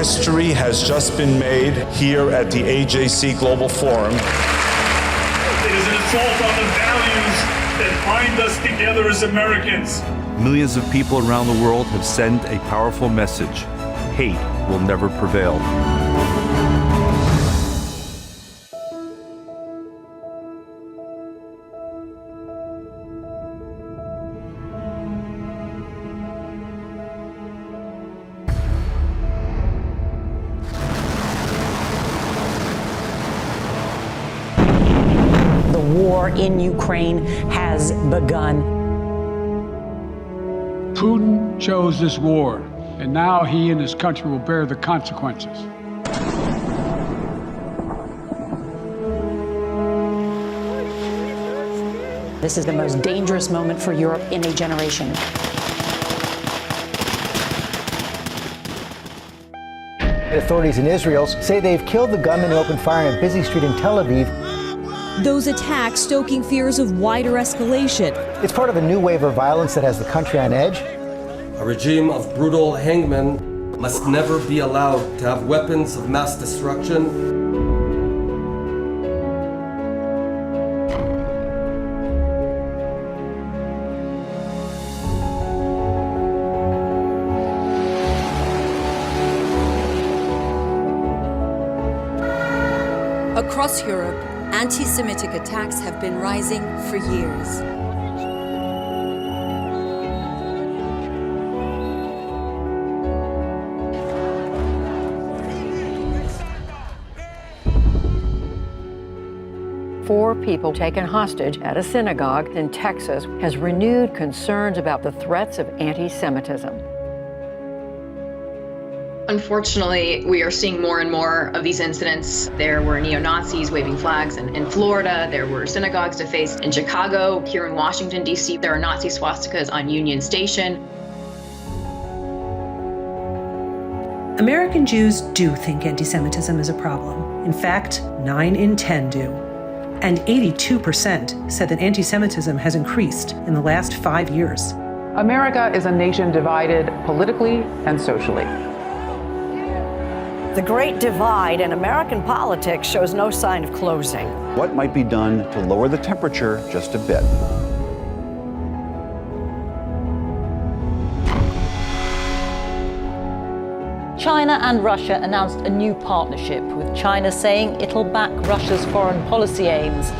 History has just been made here at the AJC Global Forum. It is an assault on the values that bind us together as Americans. Millions of people around the world have sent a powerful message. Hate will never prevail. The war in Ukraine has begun. Putin chose this war, and now he and his country will bear the consequences. This is the most dangerous moment for Europe in a generation. Authorities in Israel say they've killed the gunman who opened fire on a busy street in Tel Aviv. Those attacks stoking fears of wider escalation. It's part of a new wave of violence that has the country on edge. A regime of brutal hangmen must never be allowed to have weapons of mass destruction. Across Europe, anti-Semitic attacks have been rising for years. Four people taken hostage at a synagogue in Texas has renewed concerns about the threats of anti-Semitism. Unfortunately, we are seeing more and more of these incidents. There were neo-Nazis waving flags in Florida. There were synagogues defaced in Chicago. Here in Washington, D.C., there are Nazi swastikas on Union Station. American Jews do think anti-Semitism is a problem. In fact, 9 in 10 do. And 82% said that anti-Semitism has increased in the last 5 years. America is a nation divided politically and socially. The Great Divide in American politics shows no sign of closing. What might be done to lower the temperature just a bit? China and Russia announced a new partnership, with China saying it'll back Russia's foreign policy aims.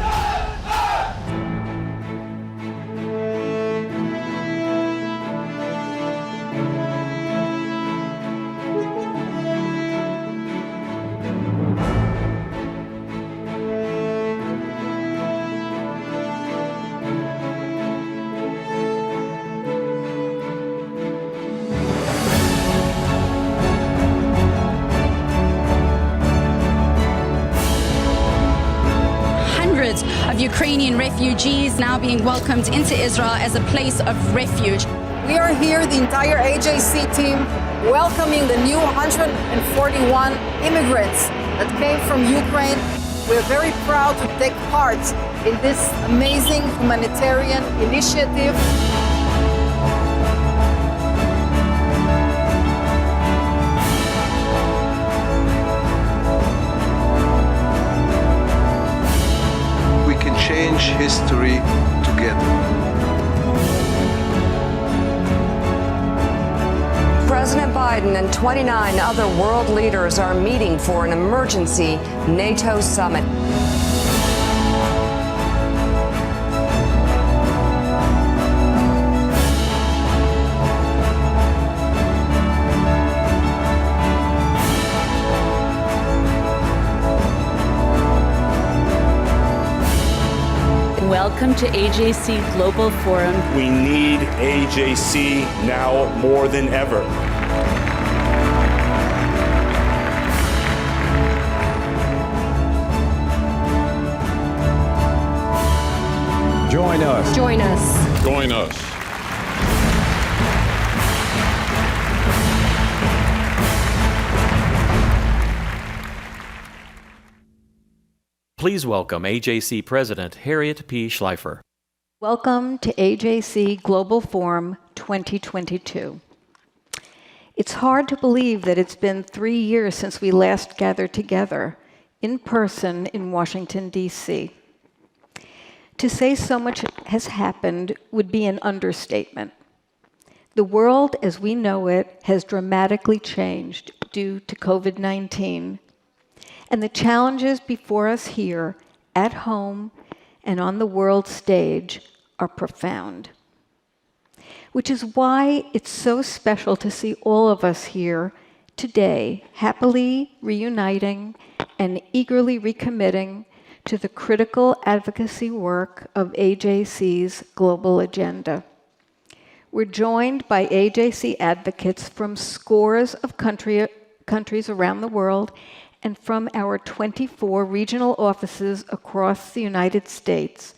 Of Ukrainian refugees now being welcomed into Israel as a place of refuge. We are here, the entire AJC team, welcoming the new 141 immigrants that came from Ukraine. We're very proud to take part in this amazing humanitarian initiative. Change history together. President Biden and 29 other world leaders are meeting for an emergency NATO summit. Welcome to AJC Global Forum. We need AJC now more than ever. Join us. Join us. Join us. Please welcome AJC President Harriet P. Schleifer. Welcome to AJC Global Forum 2022. It's hard to believe that it's been 3 years since we last gathered together in person in Washington, D.C. To say so much has happened would be an understatement. The world as we know it has dramatically changed due to COVID-19, and the challenges before us here, at home, and on the world stage are profound. Which is why it's so special to see all of us here today, happily reuniting and eagerly recommitting to the critical advocacy work of AJC's global agenda. We're joined by AJC advocates from scores of countries around the world and from our 24 regional offices across the United States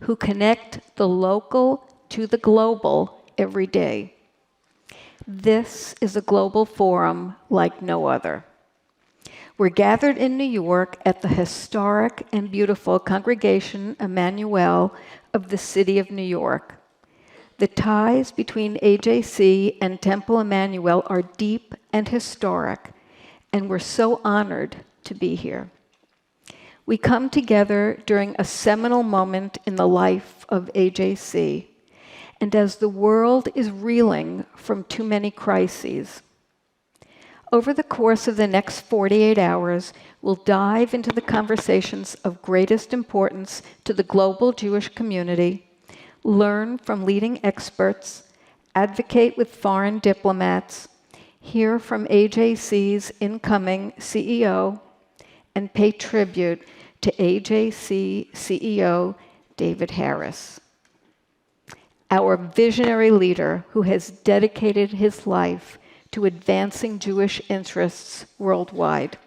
who connect the local to the global every day. This is a global forum like no other. We're gathered in New York at the historic and beautiful Congregation Emanu-El of the city of New York. The ties between AJC and Temple Emanu-El are deep and historic, and we're so honored to be here. We come together during a seminal moment in the life of AJC, and as the world is reeling from too many crises. Over the course of the next 48 hours, we'll dive into the conversations of greatest importance to the global Jewish community, learn from leading experts, advocate with foreign diplomats, hear from AJC's incoming CEO, and pay tribute to AJC CEO David Harris, our visionary leader who has dedicated his life to advancing Jewish interests worldwide.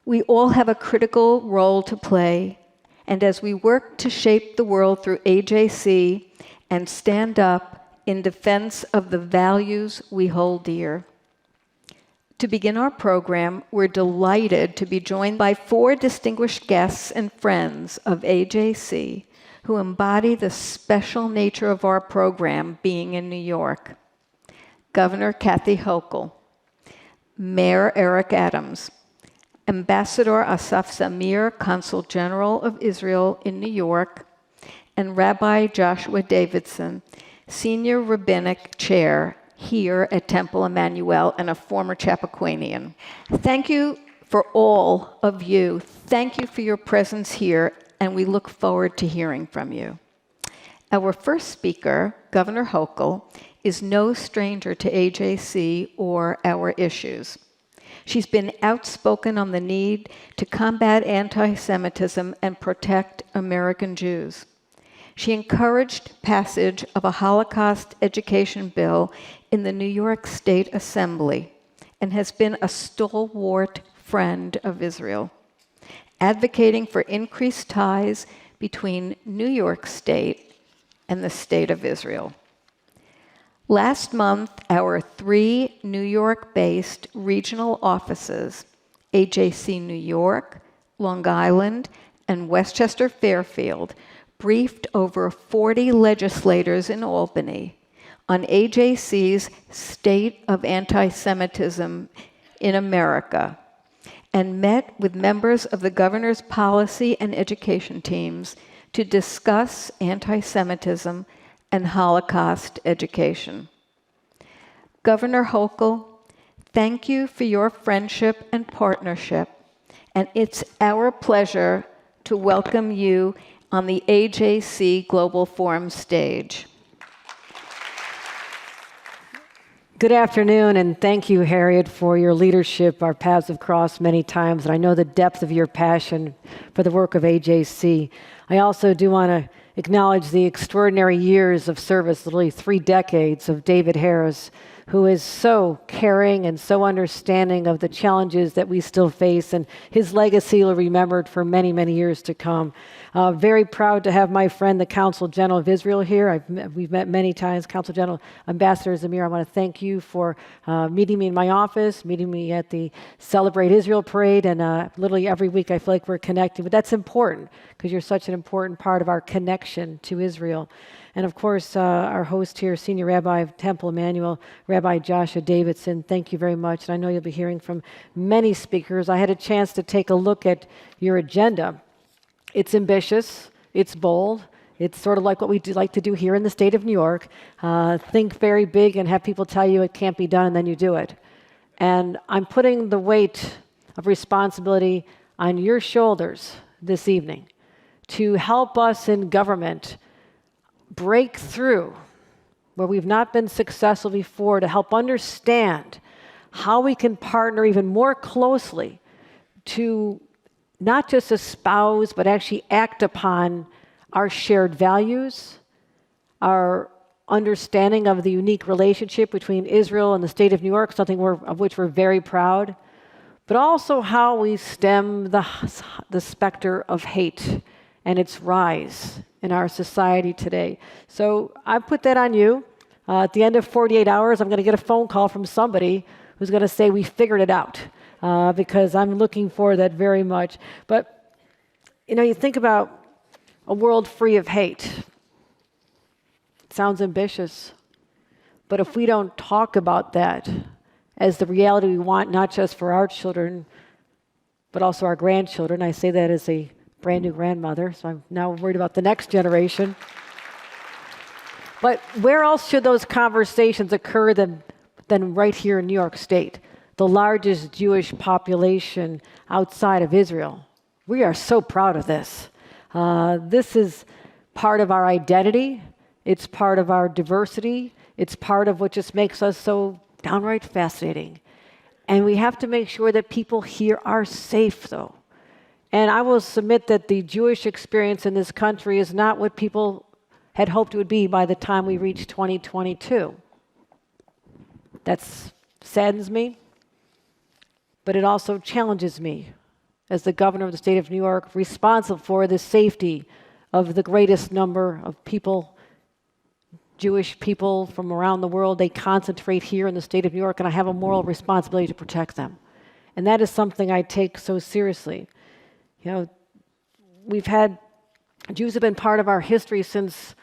We all have a critical role to play, and as we work to shape the world through AJC and stand up in defense of the values we hold dear. To begin our program, we're delighted to be joined by 4 distinguished guests and friends of AJC who embody the special nature of our program being in New York. Governor Kathy Hochul, Mayor Eric Adams, Ambassador Asaf Zamir, Consul General of Israel in New York, and Rabbi Joshua Davidson, Senior Rabbinic Chair here at Temple Emanu-El and a former Chappaqua-ian. Thank you for all of you. Thank you for your presence here, and we look forward to hearing from you. Our first speaker, Governor Hochul, is no stranger to AJC or our issues. She's been outspoken on the need to combat anti-Semitism and protect American Jews. She encouraged passage of a Holocaust education bill in the New York State Assembly and has been a stalwart friend of Israel, advocating for increased ties between New York State and the State of Israel. Last month, our 3 New York-based regional offices, AJC New York, Long Island, and Westchester Fairfield, briefed over 40 legislators in Albany on AJC's state of anti-Semitism in America, and met with members of the governor's policy and education teams to discuss anti-Semitism and Holocaust education. Governor Hochul, thank you for your friendship and partnership, and it's our pleasure to welcome you on the AJC Global Forum stage. Good afternoon, and thank you, Harriet, for your leadership. Our paths have crossed many times, and I know the depth of your passion for the work of AJC. I also do want to acknowledge the extraordinary years of service, literally 3 decades of David Harris, who is so caring and so understanding of the challenges that we still face, and his legacy will be remembered for many, many years to come. Very proud to have my friend, the Consul General of Israel here. We've met many times. Consul General Ambassador Zamir, I want to thank you for meeting me in my office, meeting me at the Celebrate Israel Parade, and literally every week I feel like we're connecting. But that's important because you're such an important part of our connection to Israel. And of course, our host here, Senior Rabbi of Temple Emanu-El, Rabbi Joshua Davidson, thank you very much. And I know you'll be hearing from many speakers. I had a chance to take a look at your agenda. It's ambitious, it's bold, it's sort of like what we like to do here in the state of New York. Think very big and have people tell you it can't be done, and then you do it. And I'm putting the weight of responsibility on your shoulders this evening to help us in government break through where we've not been successful before, to help understand how we can partner even more closely to not just espouse, but actually act upon our shared values, our understanding of the unique relationship between Israel and the state of New York, something of which we're very proud, but also how we stem the specter of hate and its rise in our society today. So I put that on you. At the end of 48 hours, I'm going to get a phone call from somebody who's going to say, we figured it out, because I'm looking for that very much. But, you think about a world free of hate. It sounds ambitious. But if we don't talk about that as the reality we want, not just for our children, but also our grandchildren, I say that as a brand new grandmother, so I'm now worried about the next generation. But where else should those conversations occur than right here in New York State, the largest Jewish population outside of Israel? We are so proud of this. This is part of our identity. It's part of our diversity. It's part of what just makes us so downright fascinating. And we have to make sure that people here are safe, though. And I will submit that the Jewish experience in this country is not what people had hoped it would be by the time we reach 2022. That saddens me, but it also challenges me as the governor of the state of New York, responsible for the safety of the greatest number of people, Jewish people from around the world. They concentrate here in the state of New York, and I have a moral responsibility to protect them. And that is something I take so seriously. Jews have been part of our history since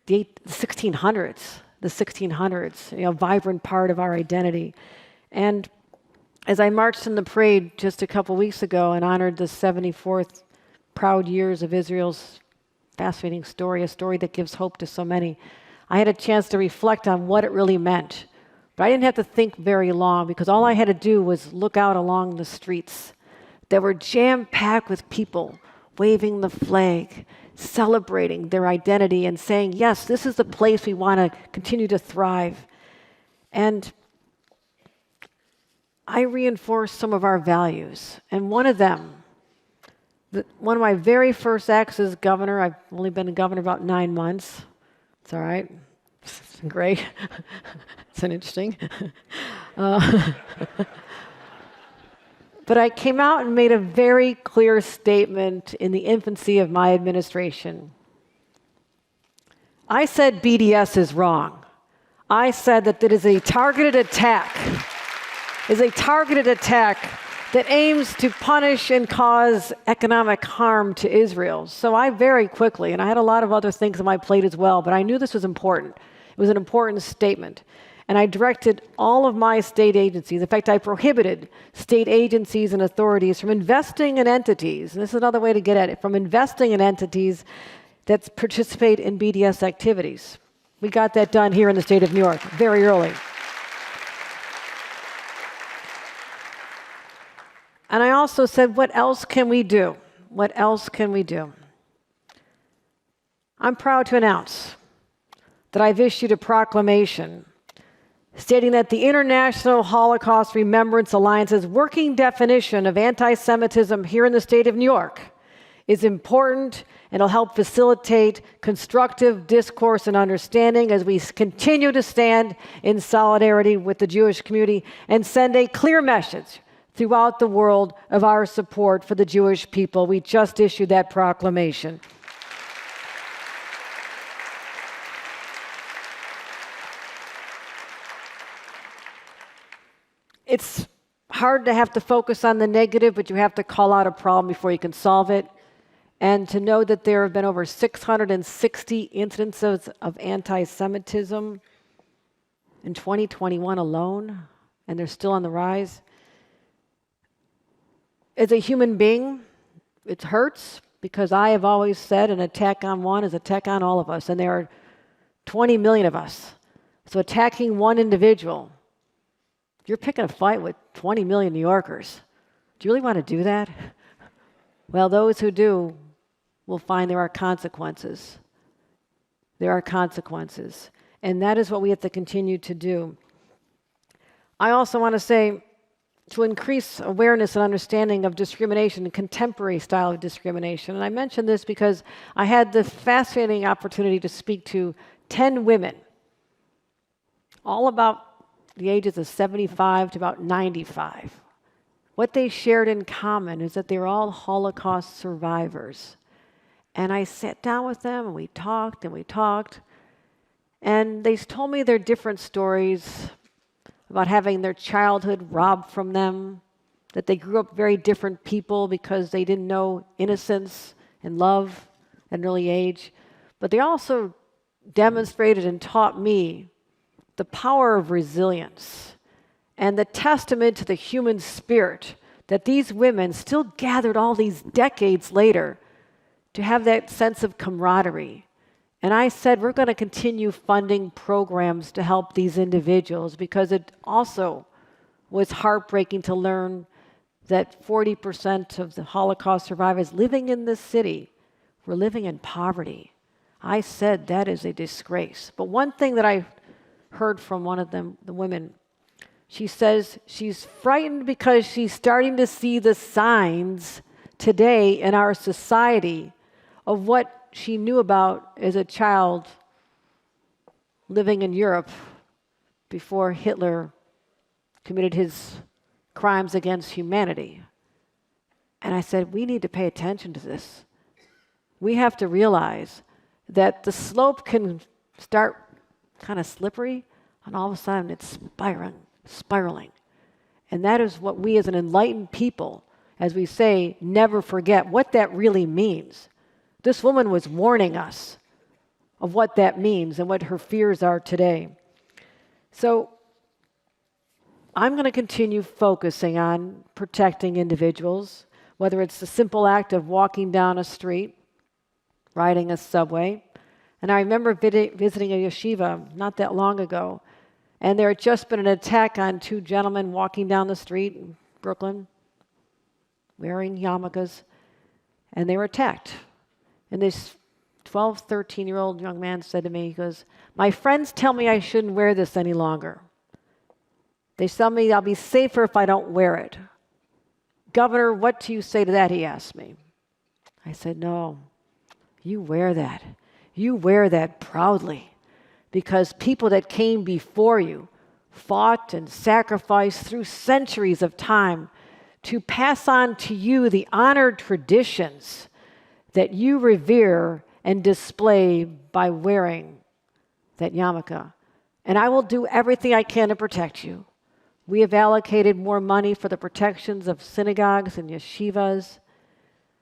the 1600s, vibrant part of our identity. And as I marched in the parade just a couple weeks ago and honored the 74th proud years of Israel's fascinating story, a story that gives hope to so many, I had a chance to reflect on what it really meant. But I didn't have to think very long, because all I had to do was look out along the streets that were jam-packed with people waving the flag, celebrating their identity and saying, yes, this is the place we want to continue to thrive. And I reinforced some of our values. And one of them, one of my very first acts as governor, I've only been a governor about 9 months. It's all right. It's great. It's an interesting. But I came out and made a very clear statement in the infancy of my administration. I said BDS is wrong. I said that it is a targeted attack, that aims to punish and cause economic harm to Israel. So I very quickly, and I had a lot of other things on my plate as well, but I knew this was important. It was an important statement. And I directed all of my state agencies, in fact, I prohibited state agencies and authorities from investing in entities, and this is another way to get at it, from investing in entities that participate in BDS activities. We got that done here in the state of New York very early. And I also said, what else can we do? What else can we do? I'm proud to announce that I've issued a proclamation stating that the International Holocaust Remembrance Alliance's working definition of anti-Semitism here in the state of New York is important, and it'll help facilitate constructive discourse and understanding as we continue to stand in solidarity with the Jewish community and send a clear message throughout the world of our support for the Jewish people. We just issued that proclamation. It's hard to have to focus on the negative, but you have to call out a problem before you can solve it. And to know that there have been over 660 incidences of anti-Semitism in 2021 alone, and they're still on the rise. As a human being, it hurts because I have always said an attack on one is an attack on all of us, and there are 20 million of us. So attacking one individual, you're picking a fight with 20 million New Yorkers. Do you really want to do that? Well, those who do will find there are consequences. There are consequences. And that is what we have to continue to do. I also want to say, to increase awareness and understanding of discrimination and contemporary style of discrimination. And I mention this because I had the fascinating opportunity to speak to 10 women, all about the ages of 75 to about 95. What they shared in common is that they're all Holocaust survivors. And I sat down with them and we talked. And they told me their different stories about having their childhood robbed from them, that they grew up very different people because they didn't know innocence and love at an early age. But they also demonstrated and taught me the power of resilience and the testament to the human spirit that these women still gathered all these decades later to have that sense of camaraderie. And I said, we're going to continue funding programs to help these individuals because it also was heartbreaking to learn that 40% of the Holocaust survivors living in this city were living in poverty. I said that is a disgrace. But one thing that I heard from one of them, the women, she says she's frightened because she's starting to see the signs today in our society of what she knew about as a child living in Europe before Hitler committed his crimes against humanity. And I said, we need to pay attention to this. We have to realize that the slope can start kind of slippery, and all of a sudden it's spiraling. And that is what we as an enlightened people, as we say, never forget what that really means. This woman was warning us of what that means and what her fears are today. So I'm going to continue focusing on protecting individuals, whether it's the simple act of walking down a street, riding a subway. And I remember visiting a yeshiva not that long ago, and there had just been an attack on two gentlemen walking down the street in Brooklyn, wearing yarmulkes, and they were attacked. And this 12, 13-year-old young man said to me, he goes, my friends tell me I shouldn't wear this any longer. They tell me I'll be safer if I don't wear it. Governor, what do you say to that? He asked me. I said, no, you wear that. You wear that proudly because people that came before you fought and sacrificed through centuries of time to pass on to you the honored traditions that you revere and display by wearing that yarmulke. And I will do everything I can to protect you. We have allocated more money for the protections of synagogues and yeshivas.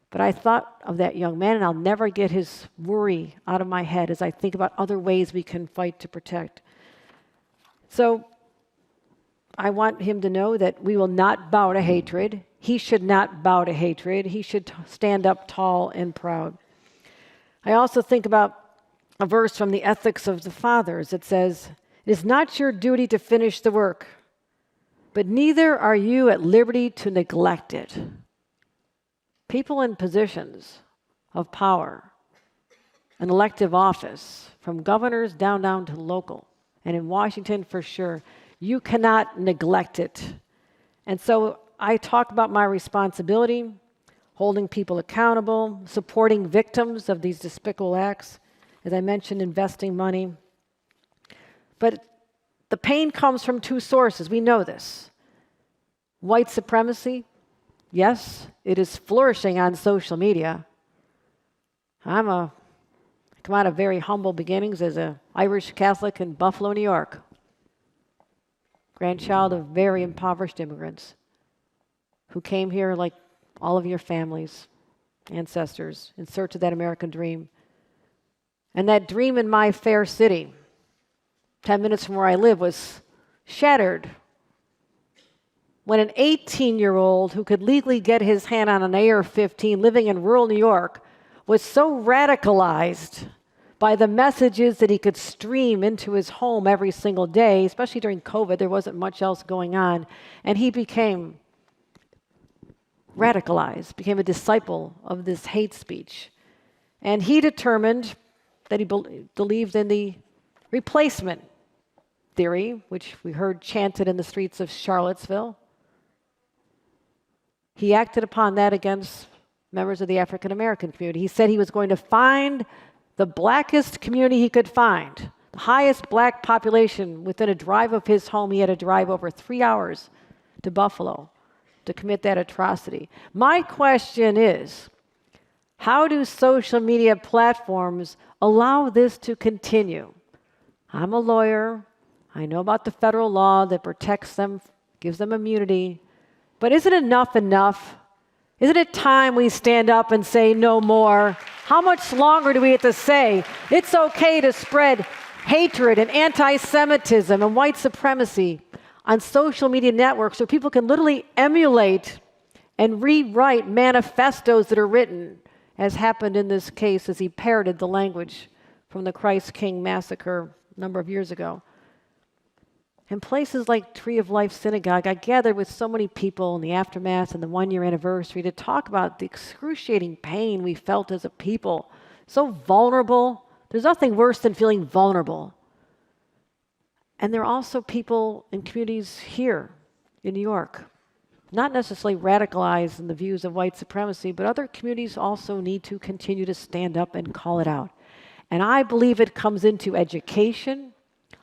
But I thought of that young man, and I'll never get his worry out of my head as I think about other ways we can fight to protect. So I want him to know that we will not bow to hatred. He should not bow to hatred. He should stand up tall and proud. I also think about a verse from the Ethics of the Fathers that says, it is not your duty to finish the work, but neither are you at liberty to neglect it. People in positions of power and elective office, from governors down to local, and in Washington for sure, you cannot neglect it. And so I talk about my responsibility, holding people accountable, supporting victims of these despicable acts, as I mentioned, investing money. But the pain comes from two sources. We know this. White supremacy, yes, it is flourishing on social media. I come out of very humble beginnings as an Irish Catholic in Buffalo, New York, grandchild of very impoverished immigrants who came here like all of your families, ancestors, in search of that American dream. And that dream in my fair city, 10 minutes from where I live, was shattered when an 18-year-old who could legally get his hand on an AR-15 living in rural New York was so radicalized by the messages that he could stream into his home every single day, especially during COVID. There wasn't much else going on. And he became radicalized, became a disciple of this hate speech. And he determined that he believed in the replacement theory, which we heard chanted in the streets of Charlottesville. He acted upon that against members of the African American community. He said he was going to find the blackest community he could find, the highest black population within a drive of his home. He had to drive over 3 hours to Buffalo to commit that atrocity. My question is, how do social media platforms allow this to continue? I'm a lawyer. I know about the federal law that protects them, gives them immunity. But isn't enough enough? Isn't it time we stand up and say no more? How much longer do we have to say it's okay to spread hatred and anti-Semitism and white supremacy on social media networks so people can literally emulate and rewrite manifestos that are written, as happened in this case as he parroted the language from the Christ King massacre a number of years ago? In places like Tree of Life Synagogue, I gathered with so many people in the aftermath and the one-year anniversary to talk about the excruciating pain we felt as a people. So vulnerable. There's nothing worse than feeling vulnerable. And there are also people in communities here in New York, not necessarily radicalized in the views of white supremacy, but other communities also need to continue to stand up and call it out. And I believe it comes into education.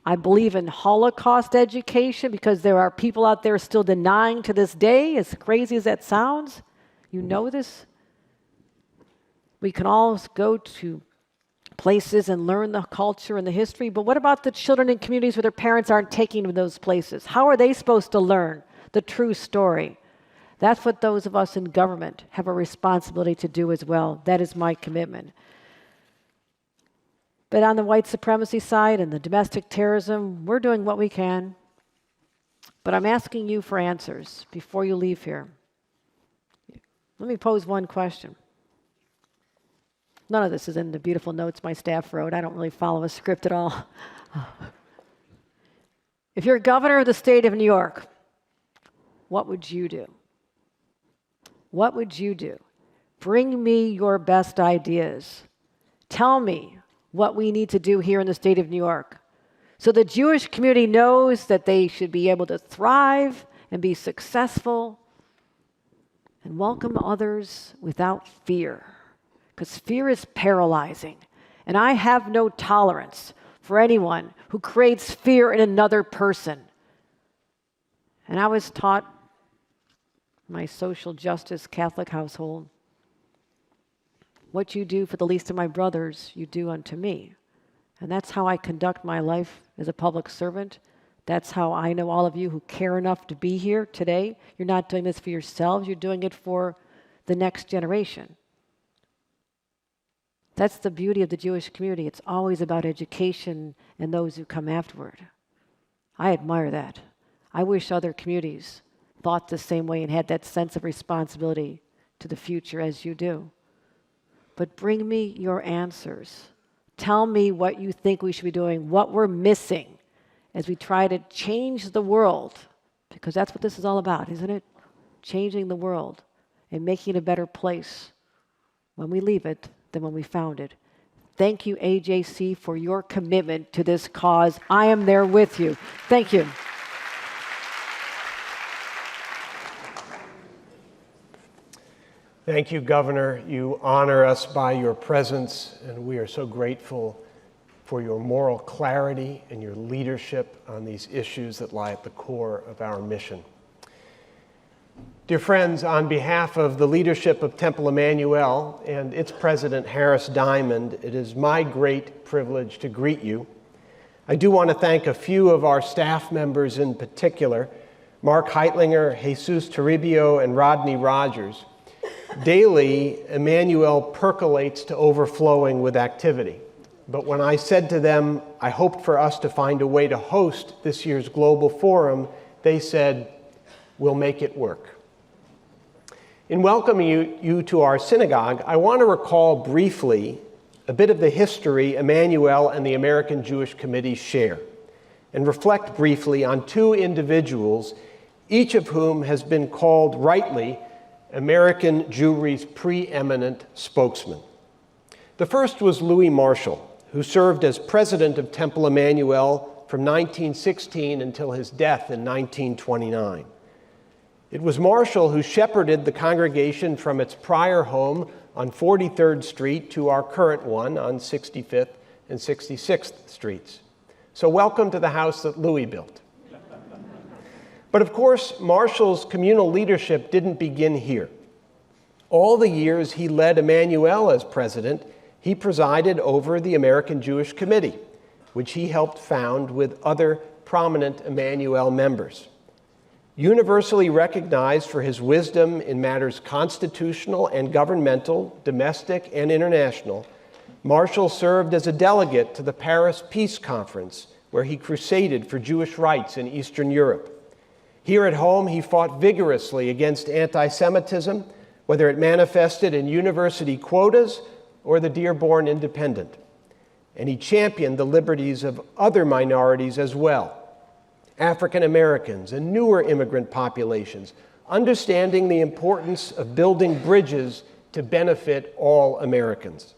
I believe in Holocaust education because there are people out there still denying to this day, as crazy as that sounds. You know this. We can all go to places and learn the culture and the history, but what about the children in communities where their parents aren't taking them to those places? How are they supposed to learn the true story? That's what those of us in government have a responsibility to do as well. That is my commitment. But on the white supremacy side and the domestic terrorism, we're doing what we can. But I'm asking you for answers before you leave here. Let me pose one question. None of this is in the beautiful notes my staff wrote. I don't really follow a script at all. If you're governor of the state of New York, what would you do? What would you do? Bring me your best ideas. Tell me what we need to do here in the state of New York so the Jewish community knows that they should be able to thrive and be successful and welcome others without fear, because fear is paralyzing. And I have no tolerance for anyone who creates fear in another person. And I was taught in my social justice Catholic household, what you do for the least of my brothers, you do unto me. And that's how I conduct my life as a public servant. That's how I know all of you who care enough to be here today. You're not doing this for yourselves, you're doing it for the next generation. That's the beauty of the Jewish community. It's always about education and those who come afterward. I admire that. I wish other communities thought the same way and had that sense of responsibility to the future as you do. But bring me your answers. Tell me what you think we should be doing, what we're missing as we try to change the world, because that's what this is all about, isn't it? Changing the world and making it a better place when we leave it than when we found it. Thank you, AJC, for your commitment to this cause. I am there with you. Thank you. Thank you, Governor. You honor us by your presence, and we are so grateful for your moral clarity and your leadership on these issues that lie at the core of our mission. Dear friends, on behalf of the leadership of Temple Emanu-El and its president, Harris Diamond, it is my great privilege to greet you. I do want to thank a few of our staff members in particular, Mark Heitlinger, Jesus Toribio, and Rodney Rogers. Daily, Emanu-El percolates to overflowing with activity. But when I said to them, I hoped for us to find a way to host this year's Global Forum, they said, we'll make it work. In welcoming you to our synagogue, I want to recall briefly a bit of the history Emanu-El and the American Jewish Committee share, and reflect briefly on two individuals, each of whom has been called rightly American Jewry's preeminent spokesman. The first was Louis Marshall, who served as president of Temple Emanu-El from 1916 until his death in 1929. It was Marshall who shepherded the congregation from its prior home on 43rd Street to our current one on 65th and 66th Streets. So welcome to the house that Louis built. But of course, Marshall's communal leadership didn't begin here. All the years he led Emanu-El as president, he presided over the American Jewish Committee, which he helped found with other prominent Emanu-El members. Universally recognized for his wisdom in matters constitutional and governmental, domestic and international, Marshall served as a delegate to the Paris Peace Conference, where he crusaded for Jewish rights in Eastern Europe. Here at home, he fought vigorously against anti-Semitism, whether it manifested in university quotas or the Dearborn Independent. And he championed the liberties of other minorities as well, African Americans and newer immigrant populations, understanding the importance of building bridges to benefit all Americans.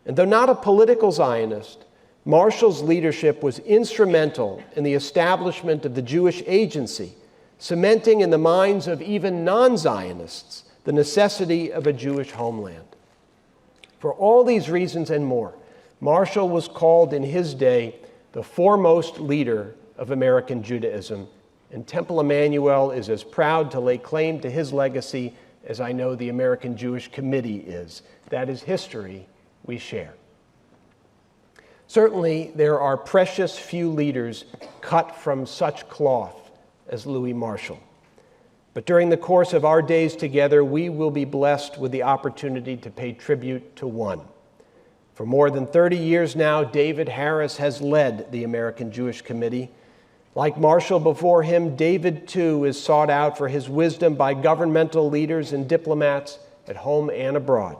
And though not a political Zionist, Marshall's leadership was instrumental in the establishment of the Jewish Agency, cementing in the minds of even non-Zionists the necessity of a Jewish homeland. For all these reasons and more, Marshall was called in his day the foremost leader of American Judaism, and Temple Emanu-El is as proud to lay claim to his legacy as I know the American Jewish Committee is. That is history we share. Certainly, there are precious few leaders cut from such cloth as Louis Marshall. But during the course of our days together, we will be blessed with the opportunity to pay tribute to one. For more than 30 years now, David Harris has led the American Jewish Committee. Like Marshall before him, David, too, is sought out for his wisdom by governmental leaders and diplomats at home and abroad.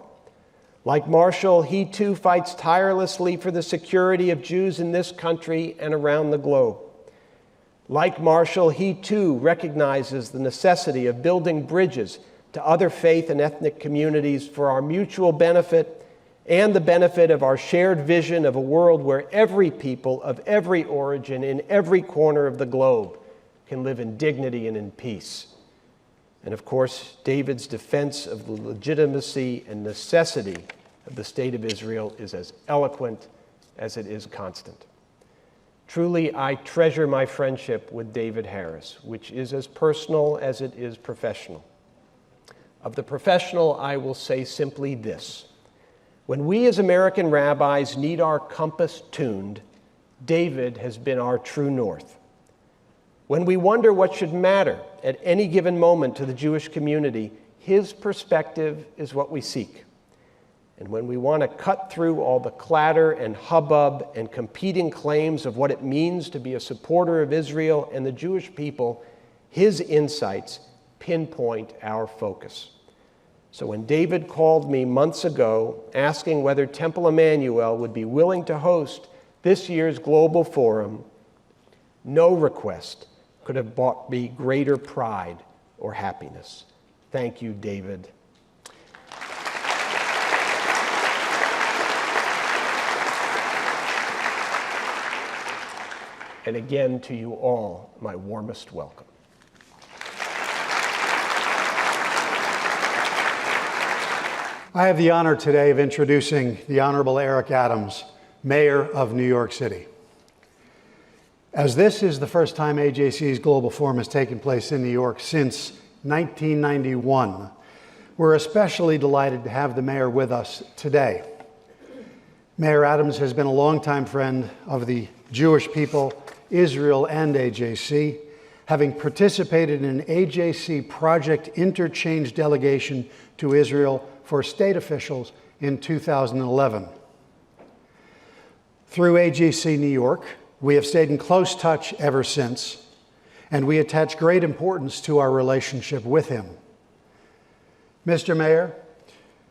Like Marshall, he too fights tirelessly for the security of Jews in this country and around the globe. Like Marshall, he too recognizes the necessity of building bridges to other faith and ethnic communities for our mutual benefit and the benefit of our shared vision of a world where every people of every origin in every corner of the globe can live in dignity and in peace. And of course, David's defense of the legitimacy and necessity of the State of Israel is as eloquent as it is constant. Truly, I treasure my friendship with David Harris, which is as personal as it is professional. Of the professional, I will say simply this. When we as American rabbis need our compass tuned, David has been our true north. When we wonder what should matter at any given moment to the Jewish community, his perspective is what we seek. And when we want to cut through all the clatter and hubbub and competing claims of what it means to be a supporter of Israel and the Jewish people, his insights pinpoint our focus. So when David called me months ago asking whether Temple Emanu-El would be willing to host this year's Global Forum, no request could have brought me greater pride or happiness. Thank you, David. And again, to you all, my warmest welcome. I have the honor today of introducing the Honorable Eric Adams, Mayor of New York City. As this is the first time AJC's Global Forum has taken place in New York since 1991, we're especially delighted to have the mayor with us today. Mayor Adams has been a longtime friend of the Jewish people, Israel, and AJC, having participated in an AJC Project Interchange delegation to Israel for state officials in 2011. Through AJC New York, we have stayed in close touch ever since, and we attach great importance to our relationship with him. Mr. Mayor,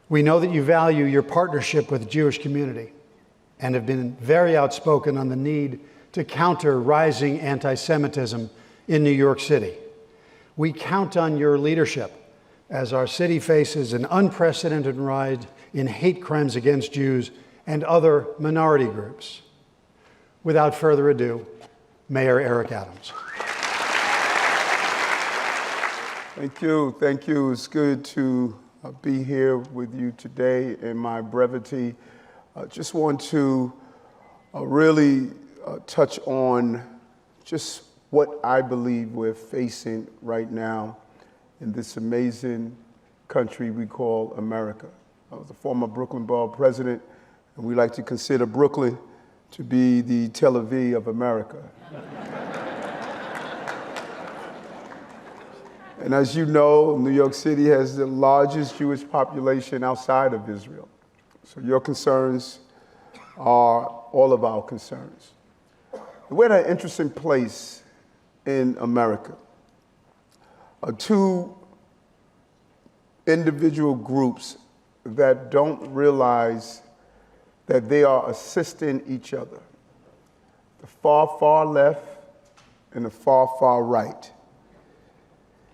we know that you value your partnership with the Jewish community and have been very outspoken on the need to counter rising anti-Semitism in New York City. We count on your leadership as our city faces an unprecedented rise in hate crimes against Jews and other minority groups. Without further ado, Mayor Eric Adams. Thank you. Thank you. It's good to be here with you today in my brevity. I just want to really touch on just what I believe we're facing right now in this amazing country we call America. I was a former Brooklyn Borough president, and we like to consider Brooklyn to be the Tel Aviv of America. And as you know, New York City has the largest Jewish population outside of Israel. So your concerns are all of our concerns. We're at an interesting place in America. Two individual groups that don't realize that they are assisting each other. The far, far left and the far, far right.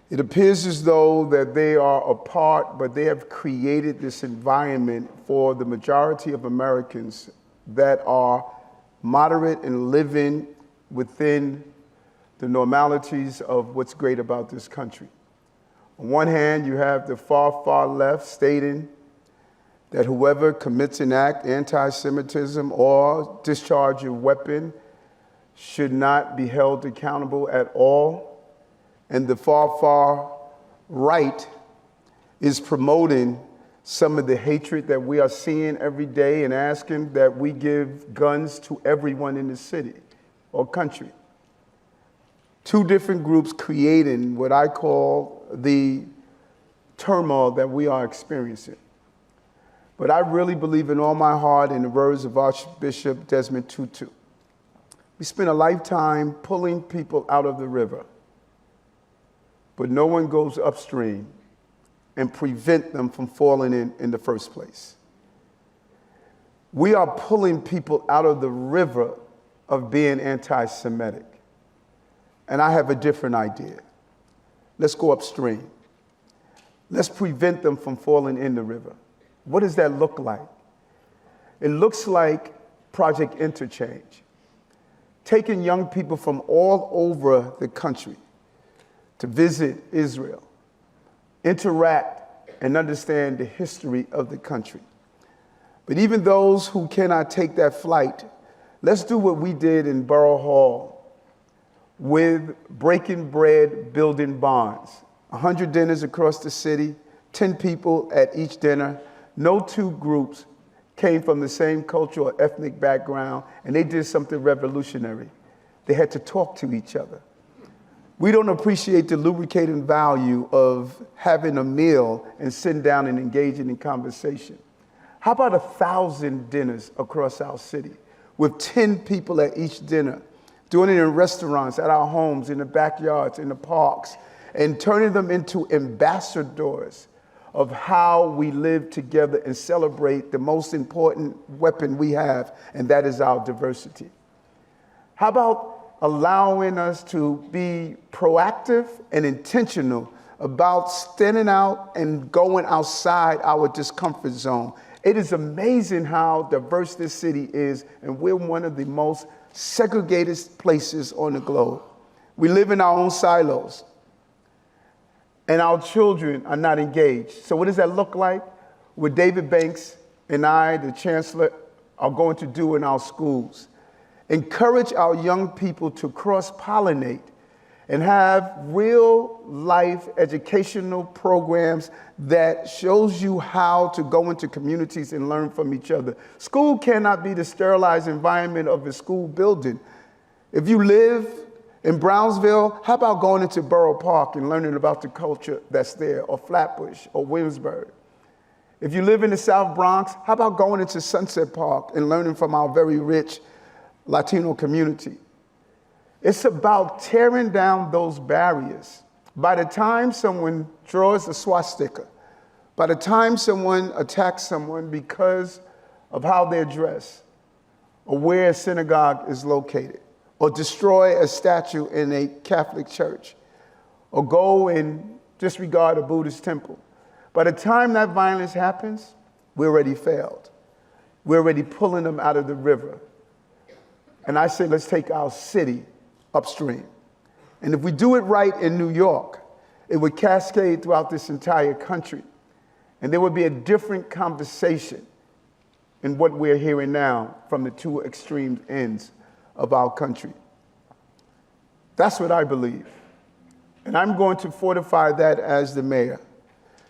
It appears as though that they are apart, but they have created this environment for the majority of Americans that are moderate and living within the normalities of what's great about this country. On one hand, you have the far, far left stating that whoever commits an act, anti-Semitism, or discharge a weapon should not be held accountable at all. And the far, far right is promoting some of the hatred that we are seeing every day and asking that we give guns to everyone in the city or country. Two different groups creating what I call the turmoil that we are experiencing. But I really believe in all my heart in the words of Archbishop Desmond Tutu. We spend a lifetime pulling people out of the river, but no one goes upstream and prevent them from falling in the first place. We are pulling people out of the river of being anti-Semitic. And I have a different idea. Let's go upstream. Let's prevent them from falling in the river. What does that look like? It looks like Project Interchange, taking young people from all over the country to visit Israel, interact, and understand the history of the country. But even those who cannot take that flight, let's do what we did in Borough Hall with breaking bread, building bonds. 100 dinners across the city, 10 people at each dinner. No two groups came from the same cultural or ethnic background, and they did something revolutionary. They had to talk to each other. We don't appreciate the lubricating value of having a meal and sitting down and engaging in conversation. How about 1,000 dinners across our city with 10 people at each dinner, doing it in restaurants, at our homes, in the backyards, in the parks, and turning them into ambassadors of how we live together and celebrate the most important weapon we have, and that is our diversity. How about allowing us to be proactive and intentional about standing out and going outside our discomfort zone? It is amazing how diverse this city is, and we're one of the most segregated places on the globe. We live in our own silos, and our children are not engaged. So what does that look like? what David Banks and I, the Chancellor, are going to do in our schools. Encourage our young people to cross-pollinate and have real-life educational programs that shows you how to go into communities and learn from each other. School cannot be the sterilized environment of a school building. If you live in Brownsville, how about going into Borough Park and learning about the culture that's there, or Flatbush, or Williamsburg? If you live in the South Bronx, how about going into Sunset Park and learning from our very rich Latino community? It's about tearing down those barriers. By the time someone draws a swastika, by the time someone attacks someone because of how they're dressed, or where a synagogue is located, or destroy a statue in a Catholic church, or go and disregard a Buddhist temple, by the time that violence happens, we already failed. We're already pulling them out of the river. And I say, let's take our city upstream. And if we do it right in New York, it would cascade throughout this entire country. And there would be a different conversation in what we're hearing now from the two extreme ends of our country. That's what I believe. And I'm going to fortify that as the mayor.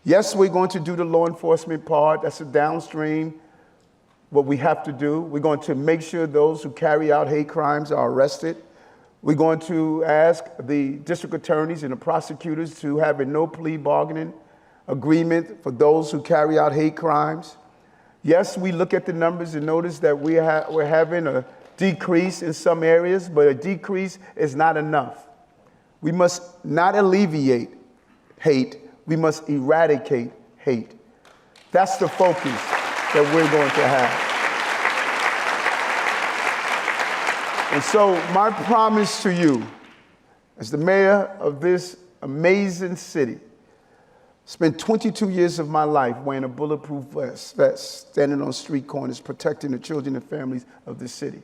Yes, we're going to do the law enforcement part. That's a downstream, what we have to do. We're going to make sure those who carry out hate crimes are arrested. We're going to ask the district attorneys and the prosecutors to have a no plea bargaining agreement for those who carry out hate crimes. Yes, we look at the numbers and notice that we're having a decrease in some areas, but a decrease is not enough. We must not alleviate hate, we must eradicate hate. That's the focus that we're going to have. And so my promise to you, as the mayor of this amazing city, spent 22 years of my life wearing a bulletproof vest, standing on street corners, protecting the children and families of this city.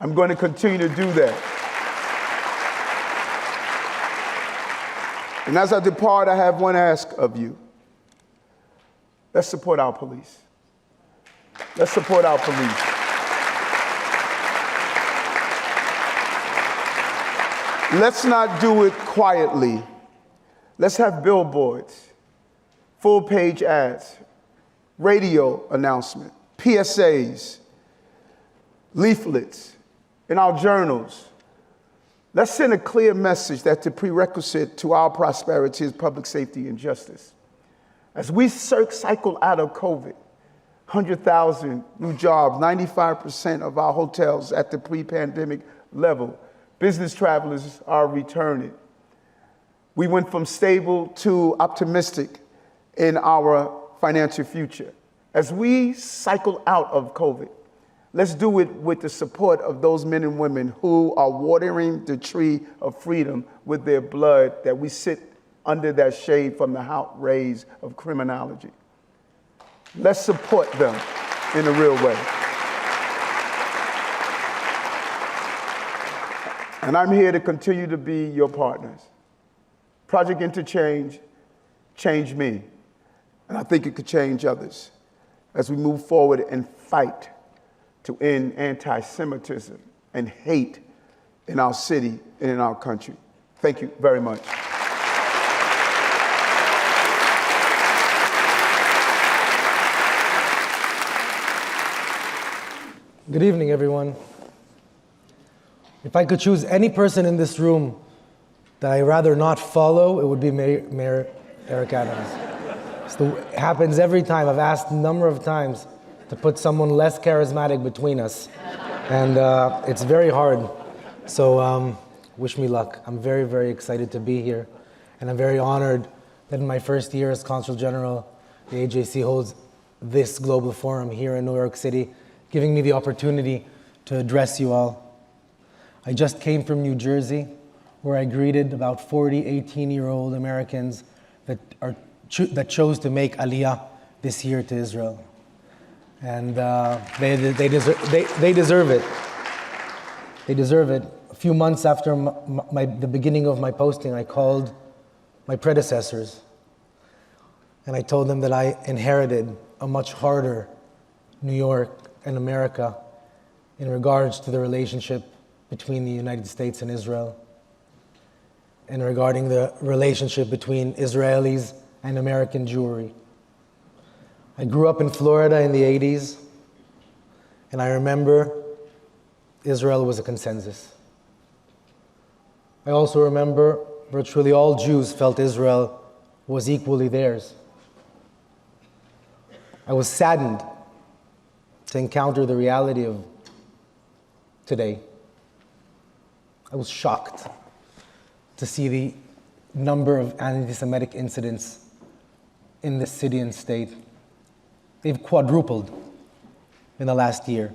I'm going to continue to do that. And as I depart, I have one ask of you. Let's support our police. Let's support our police. Let's not do it quietly. Let's have billboards, full-page ads, radio announcement, PSAs, leaflets, in our journals. Let's send a clear message that the prerequisite to our prosperity is public safety and justice. As we cycle out of COVID, 100,000 new jobs, 95% of our hotels at the pre-pandemic level, business travelers are returning. We went from stable to optimistic in our financial future. As we cycle out of COVID, let's do it with the support of those men and women who are watering the tree of freedom with their blood, that we sit under that shade from the hot rays of criminology. Let's support them in a real way. And I'm here to continue to be your partners. Project Interchange changed me, and I think it could change others as we move forward and fight to end anti-Semitism and hate in our city and in our country. Thank you very much. Good evening, everyone. If I could choose any person in this room that I'd rather not follow, it would be Mayor Eric Adams. It happens every time. I've asked a number of times to put someone less charismatic between us, and it's very hard. So wish me luck. I'm very, very excited to be here, and I'm very honored that in my first year as Consul General, the AJC holds this global forum here in New York City, giving me the opportunity to address you all. I just came from New Jersey, where I greeted about 40 18-year-old Americans that chose to make Aliyah this year to Israel. And they deserve it. They deserve it. A few months after the beginning of my posting, I called my predecessors. and I told them that I inherited a much harder New York and America in regards to the relationship between the United States and Israel, and regarding the relationship between Israelis and American Jewry. I grew up in Florida in the 80s, and I remember Israel was a consensus. I also remember virtually all Jews felt Israel was equally theirs. I was saddened to encounter the reality of today. I was shocked to see the number of anti-Semitic incidents in this city and state. They've quadrupled in the last year.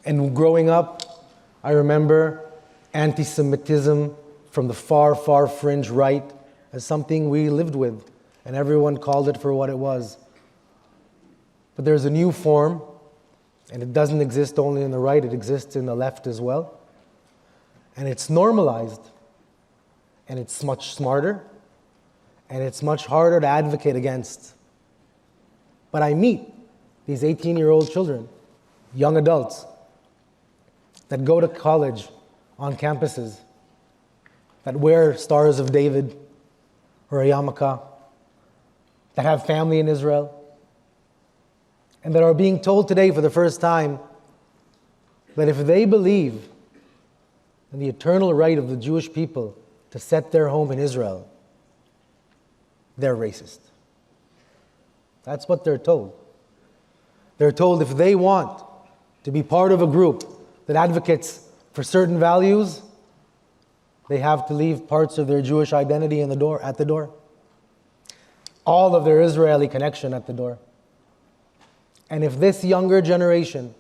And growing up, I remember anti-Semitism from the far, far fringe right as something we lived with, and everyone called it for what it was. But there's a new form, and it doesn't exist only in the right, it exists in the left as well. And it's normalized, and it's much smarter, and it's much harder to advocate against. But I meet these 18-year-old children, young adults, that go to college on campuses, that wear Stars of David or a yarmulke, that have family in Israel, and that are being told today for the first time that if they believe in the eternal right of the Jewish people to set their home in Israel, they're racist. That's what they're told. They're told if they want to be part of a group that advocates for certain values, they have to leave parts of their Jewish identity at the door. All of their Israeli connection at the door. And if this younger generation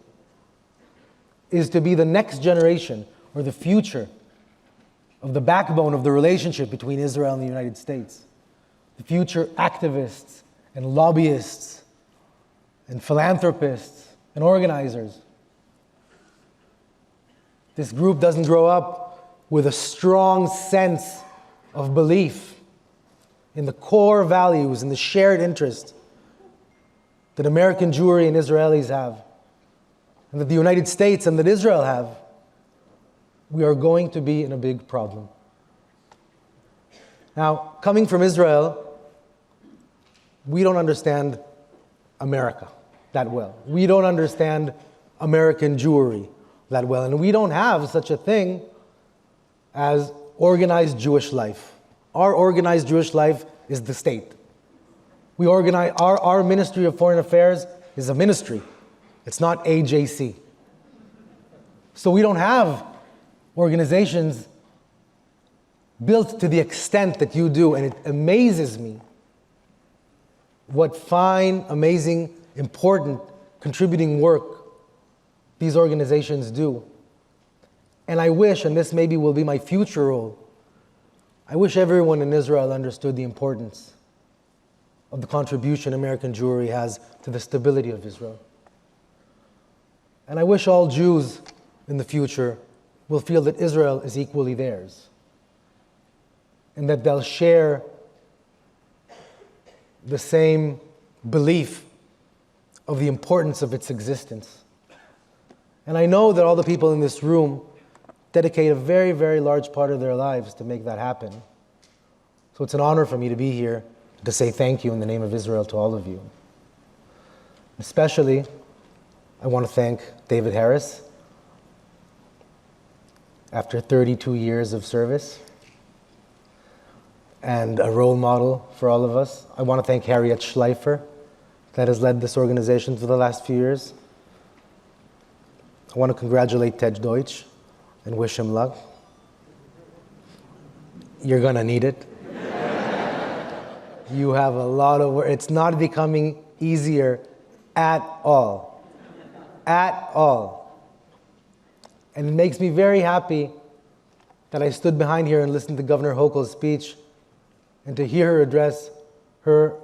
is to be the next generation or the future of the backbone of the relationship between Israel and the United States, the future activists and lobbyists and philanthropists and organizers, this group doesn't grow up with a strong sense of belief in the core values and the shared interest that American Jewry and Israelis have, and that the United States and that Israel have, we are going to be in a big problem. Now, coming from Israel, we don't understand America that well. We don't understand American Jewry that well, and we don't have such a thing as organized Jewish life. Our organized Jewish life is the state. We organize, our Ministry of Foreign Affairs is a ministry. It's not AJC. So we don't have organizations built to the extent that you do, and it amazes me what fine, amazing, important, contributing work these organizations do. And I wish, and this maybe will be my future role, I wish everyone in Israel understood the importance of the contribution American Jewry has to the stability of Israel. And I wish all Jews in the future will feel that Israel is equally theirs, and that they'll share the same belief of the importance of its existence. And I know that all the people in this room dedicate a very, very large part of their lives to make that happen. So it's an honor for me to be here to say thank you in the name of Israel to all of you. Especially, I want to thank David Harris. After 32 years of service and a role model for all of us, I want to thank Harriet Schleifer, that has led this organization for the last few years. I want to congratulate Ted Deutsch and wish him luck. You're going to need it. You have a lot of work. It's not becoming easier at all. At all. And it makes me very happy that I stood behind here and listened to Governor Hochul's speech and to hear her address her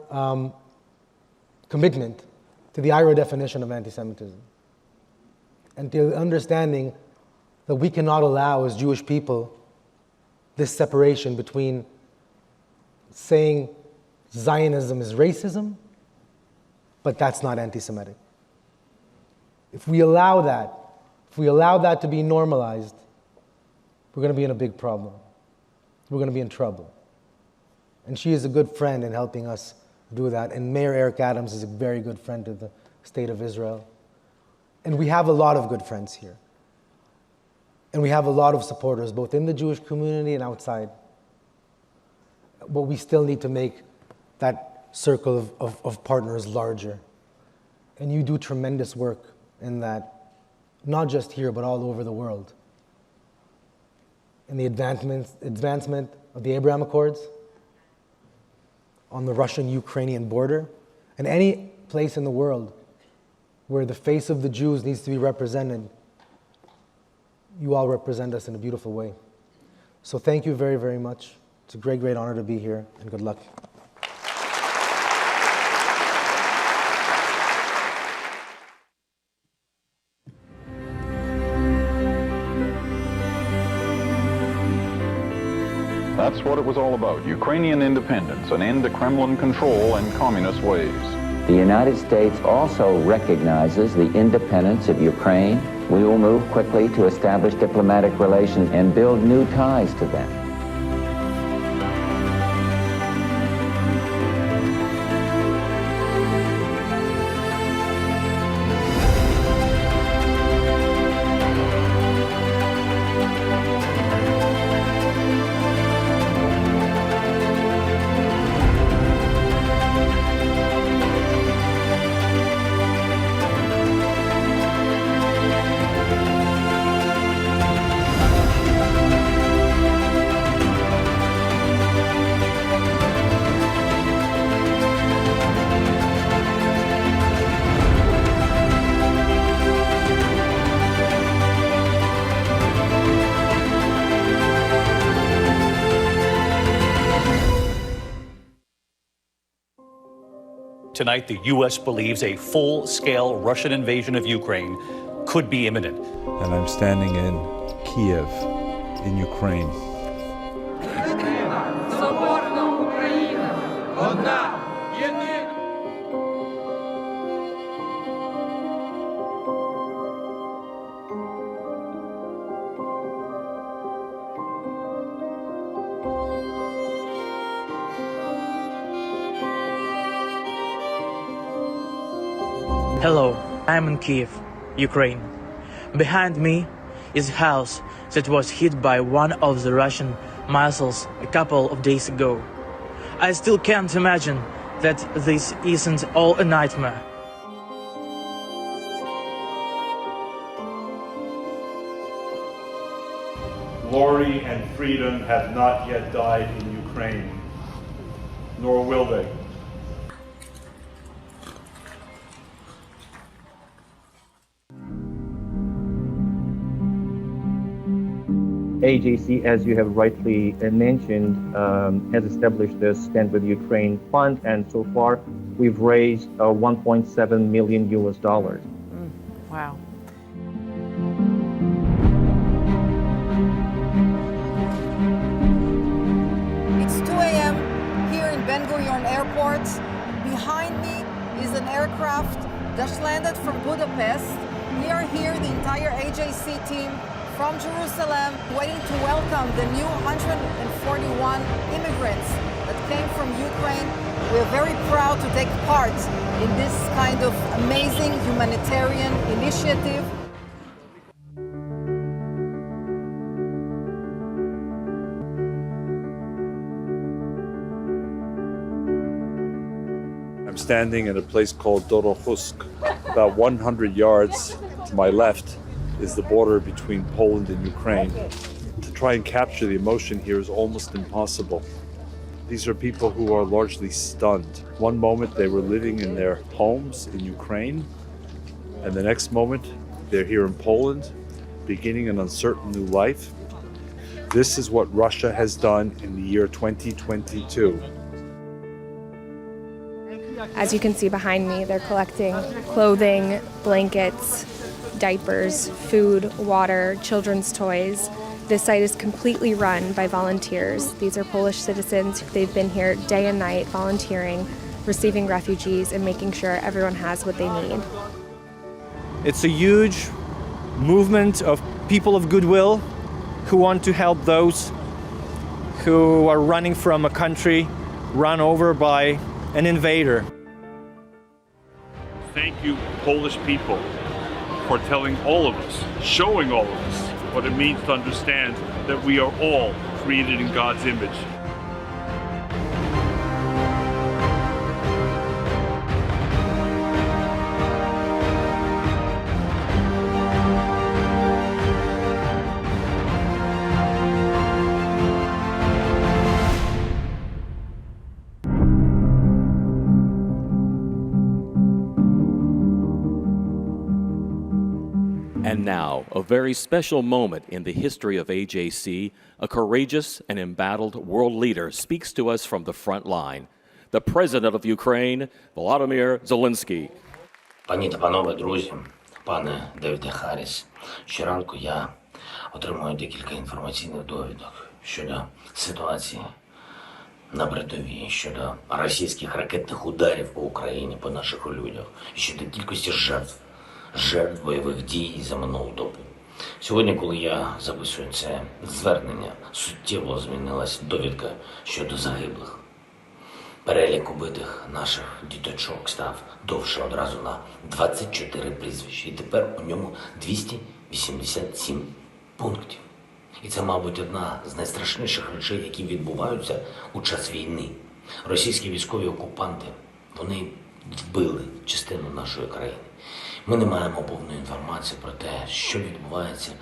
commitment to the IHRA definition of anti-Semitism, and to the understanding that we cannot allow as Jewish people this separation between saying Zionism is racism, but that's not anti-Semitic. If we allow that to be normalized, we're going to be in a big problem. We're going to be in trouble. And she is a good friend in helping us do that. And Mayor Eric Adams is a very good friend to the state of Israel. And we have a lot of good friends here. And we have a lot of supporters, both in the Jewish community and outside. But we still need to make that circle of partners larger. And you do tremendous work in that, not just here, but all over the world. In the advancement of the Abraham Accords, on the Russian-Ukrainian border, and any place in the world where the face of the Jews needs to be represented, you all represent us in a beautiful way. So thank you very, very much. It's a great, great honor to be here, and good luck. That's what it was all about, Ukrainian independence, an end to Kremlin control and communist ways. The United States also recognizes the independence of Ukraine. We will move quickly to establish diplomatic relations and build new ties to them. Tonight, the U.S. believes a full-scale Russian invasion of Ukraine could be imminent. And I'm standing in Kiev, in Ukraine. Hello, I'm in Kiev, Ukraine. Behind me is a house that was hit by one of the Russian missiles a couple of days ago. I still can't imagine that this isn't all a nightmare. Glory and freedom have not yet died in Ukraine, nor will they. AJC, as you have rightly mentioned, has established the Stand With Ukraine Fund, and so far we've raised $1.7 million. Wow. It's 2 a.m. here in Ben Gurion Airport. Behind me is an aircraft just landed from Budapest. We are here, the entire AJC team, from Jerusalem, waiting to welcome the new 141 immigrants that came from Ukraine. We're very proud to take part in this kind of amazing humanitarian initiative. I'm standing in a place called Dorohusk. About 100 yards to my left is the border between Poland and Ukraine. To try and capture the emotion here is almost impossible. These are people who are largely stunned. One moment they were living in their homes in Ukraine, and the next moment they're here in Poland, beginning an uncertain new life. This is what Russia has done in the year 2022. As you can see behind me, they're collecting clothing, blankets, diapers, food, water, children's toys, This site is completely run by volunteers. These are Polish citizens. They've been here day and night volunteering, receiving refugees, and making sure everyone has what they need. It's a huge movement of people of goodwill who want to help those who are running from a country run over by an invader. Thank you, Polish people, for telling all of us, showing all of us what it means to understand that we are all created in God's image. And now, a very special moment in the history of AJC, a courageous and embattled world leader speaks to us from the front line, the President of Ukraine, Volodymyr Zelensky. Пані та панове, друзі, пане Девіде Харріс, щоранку я отримую декілька інформаційних довідок щодо ситуації на передовій, щодо російських ракетних ударів по Україні, по наших людях, щодо кількості жертв бойових дій за минулу добу. Сьогодні, коли я записую це звернення, суттєво змінилась довідка щодо загиблих. Перелік убитих наших діточок став довше одразу на 24 прізвища, і тепер у ньому 287 пунктів. І це, мабуть, одна з найстрашніших речей, які відбуваються у час війни. Російські військові окупанти, вони вбили частину нашої країни. Ми не маємо повної інформації про те, що відбувається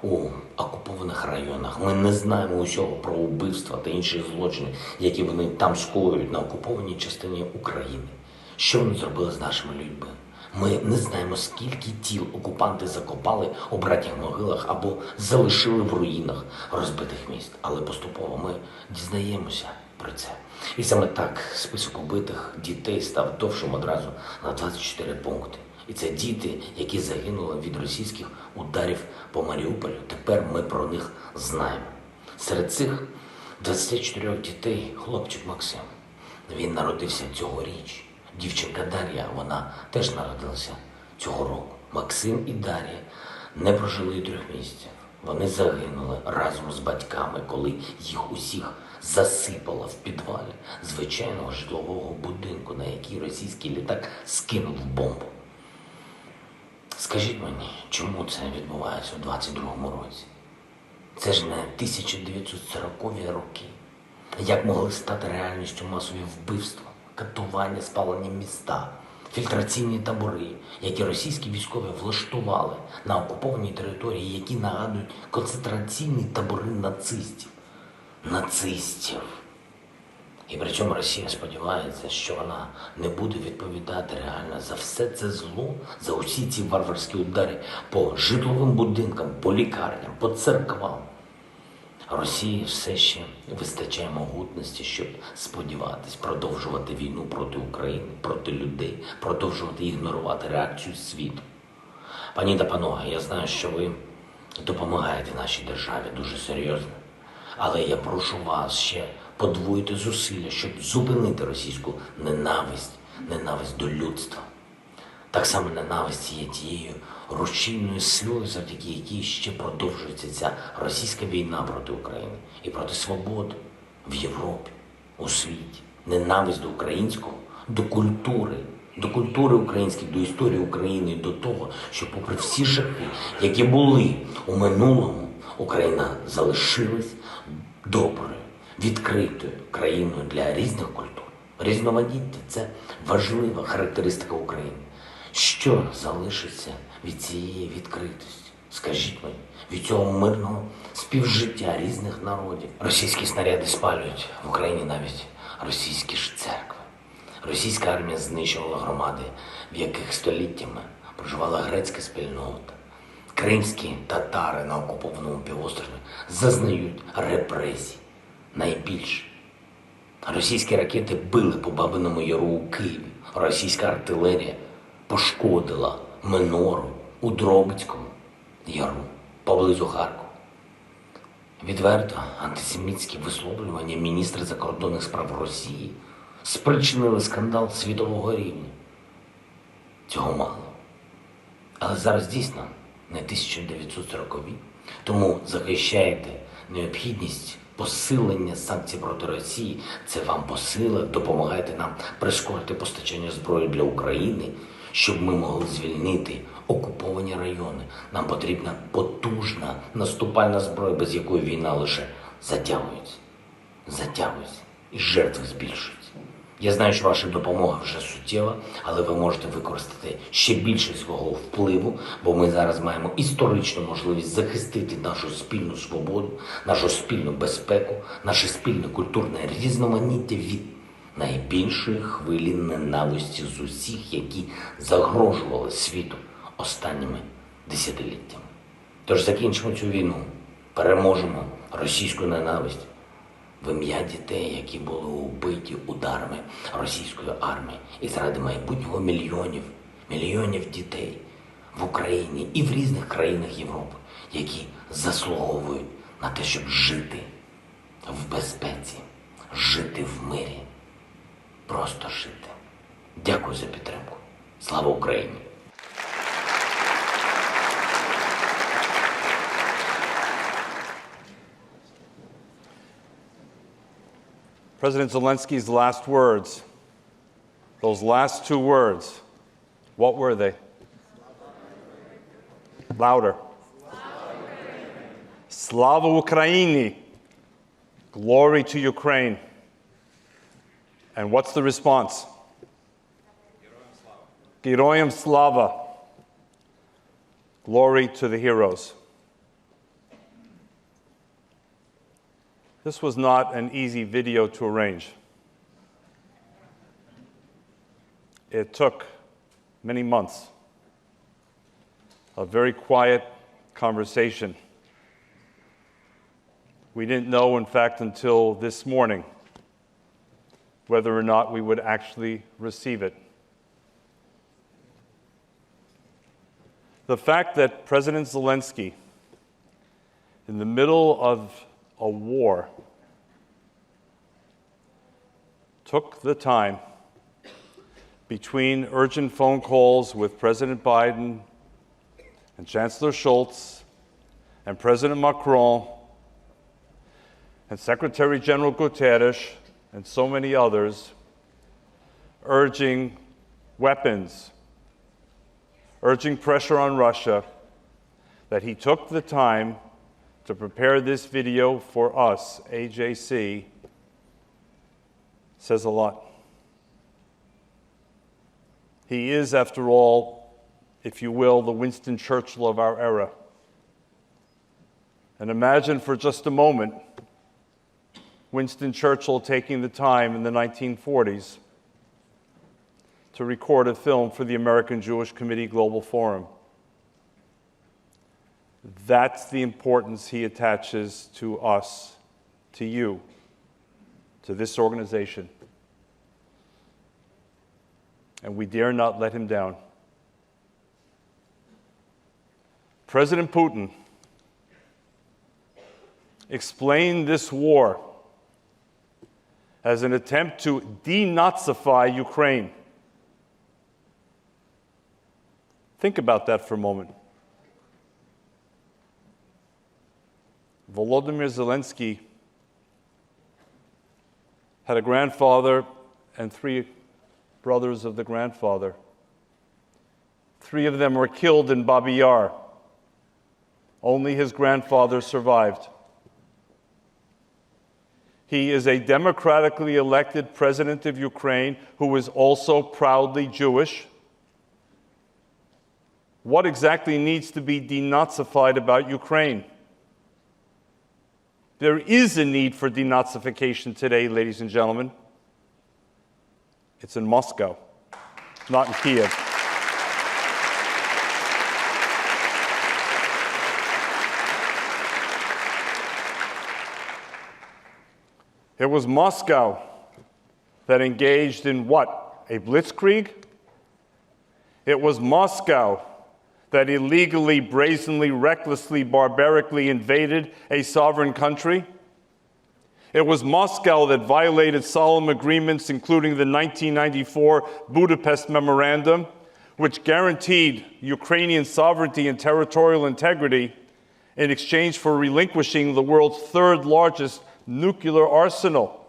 у окупованих районах. Ми не знаємо усього про вбивства та інші злочини, які вони там скоюють на окупованій частині України. Що вони зробили з нашими людьми? Ми не знаємо, скільки тіл окупанти закопали у братніх могилах або залишили в руїнах розбитих міст. Але поступово ми дізнаємося про це. І саме так список убитих дітей став довшим одразу на 24 пункти. І це діти, які загинули від російських ударів по Маріуполю. Тепер ми про них знаємо. Серед цих 24 дітей хлопчик Максим. Він народився цьогоріч. Дівчинка Дар'я, вона теж народилася цього року. Максим і Дар'я не прожили й 3 місяців. Вони загинули разом з батьками, коли їх усіх засипало в підвалі звичайного житлового будинку, на який російський літак скинув бомбу. Скажіть мені, чому це відбувається у 22-му році? Це ж не 1940-ві роки. Як могли стати реальністю масові вбивства, катування, спалені міста, фільтраційні табори, які російські військові влаштували на окупованій території, які нагадують концентраційні табори нацистів. Нацистів. І при цьому Росія сподівається, що вона не буде відповідати реально за все це зло, за усі ці варварські удари по житловим будинкам, по лікарням, по церквам. Росії все ще вистачає могутності, щоб сподіватись продовжувати війну проти України, проти людей, продовжувати ігнорувати реакцію світу. Пані та панове, я знаю, що ви допомагаєте нашій державі дуже серйозно, але я прошу вас ще подвоїти зусилля, щоб зупинити російську ненависть до людства. Так само ненависть є тією рушійною силою, завдяки якій ще продовжується ця російська війна проти України і проти свободи в Європі, у світі. Ненависть до українського, до культури української, до історії України, до того, що попри всі жахи, які були у минулому, Україна залишилась доброю, відкритою країною для різних культур. Різноманіття – це важлива характеристика України. Що залишиться від цієї відкритості? Скажіть мені, від цього мирного співжиття різних народів. Російські снаряди спалюють в Україні навіть російські ж церкви. Російська армія знищувала громади, в яких століттями проживала грецька спільнота. Кримські татари на окупованому півострові зазнають репресій. Найбільше. Російські ракети били по Бабиному Яру у Києві. Російська артилерія пошкодила минору у Дробицькому Яру, поблизу Харкова. Відверто антисемітські висловлювання міністра закордонних справ Росії спричинили скандал світового рівня. Цього мало. Але зараз дійсно не 1940-ві, тому захищаєте необхідність посилення санкцій проти Росії. Це вам по силах, допомагайте нам прискорити постачання зброї для України, щоб ми могли звільнити окуповані райони. Нам потрібна потужна наступальна зброя, без якої війна лише затягується і жертви збільшуються. Я знаю, що ваша допомога вже суттєва, але ви можете використати ще більше свого впливу, бо ми зараз маємо історичну можливість захистити нашу спільну свободу, нашу спільну безпеку, наше спільне культурне різноманіття від найбільшої хвилі ненависті з усіх, які загрожували світу останніми десятиліттями. Тож закінчимо цю війну, переможемо російську ненависть в ім'я дітей, які були убиті ударами російської армії, і заради майбутнього мільйонів дітей в Україні і в різних країнах Європи, які заслуговують на те, щоб жити в безпеці, жити в мирі, просто жити. Дякую за підтримку. Слава Україні! President Zelensky's last words, those last two words, what were they? Louder. Slava Ukraini. Glory to Ukraine. And what's the response? Geroyam Slava. Glory to the heroes. This was not an easy video to arrange. It took many months of very quiet conversation. We didn't know, in fact, until this morning whether or not we would actually receive it. The fact that President Zelensky, in the middle of a war, took the time between urgent phone calls with President Biden and Chancellor Scholz and President Macron and Secretary General Guterres and so many others, urging weapons, urging pressure on Russia, that he took the time to prepare this video for us, AJC, says a lot. He is, after all, if you will, the Winston Churchill of our era. And imagine for just a moment Winston Churchill taking the time in the 1940s to record a film for the American Jewish Committee Global Forum. That's the importance he attaches to us, to you, to this organization. And we dare not let him down. President Putin explained this war as an attempt to denazify Ukraine. Think about that for a moment. Volodymyr Zelensky had a grandfather and three brothers of the grandfather. Three of them were killed in Babi Yar. Only his grandfather survived. He is a democratically elected president of Ukraine who is also proudly Jewish. What exactly needs to be denazified about Ukraine? There is a need for denazification today, ladies and gentlemen. It's in Moscow, not in Kiev. It was Moscow that engaged in what? A blitzkrieg? It was Moscow that illegally, brazenly, recklessly, barbarically invaded a sovereign country. It was Moscow that violated solemn agreements, including the 1994 Budapest Memorandum, which guaranteed Ukrainian sovereignty and territorial integrity in exchange for relinquishing the world's third largest nuclear arsenal.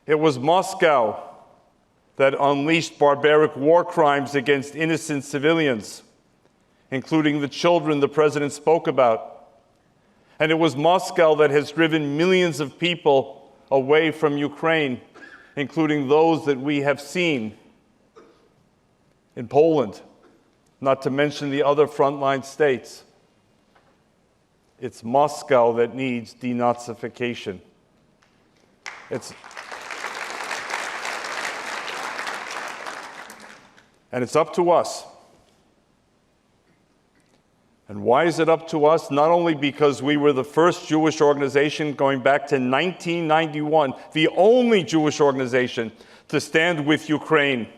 It was Moscow that unleashed barbaric war crimes against innocent civilians, including the children the president spoke about. And it was Moscow that has driven millions of people away from Ukraine, including those that we have seen in Poland, not to mention the other frontline states. It's Moscow that needs denazification. And it's up to us. And why is it up to us? Not only because we were the first Jewish organization going back to 1991, the only Jewish organization to stand with Ukraine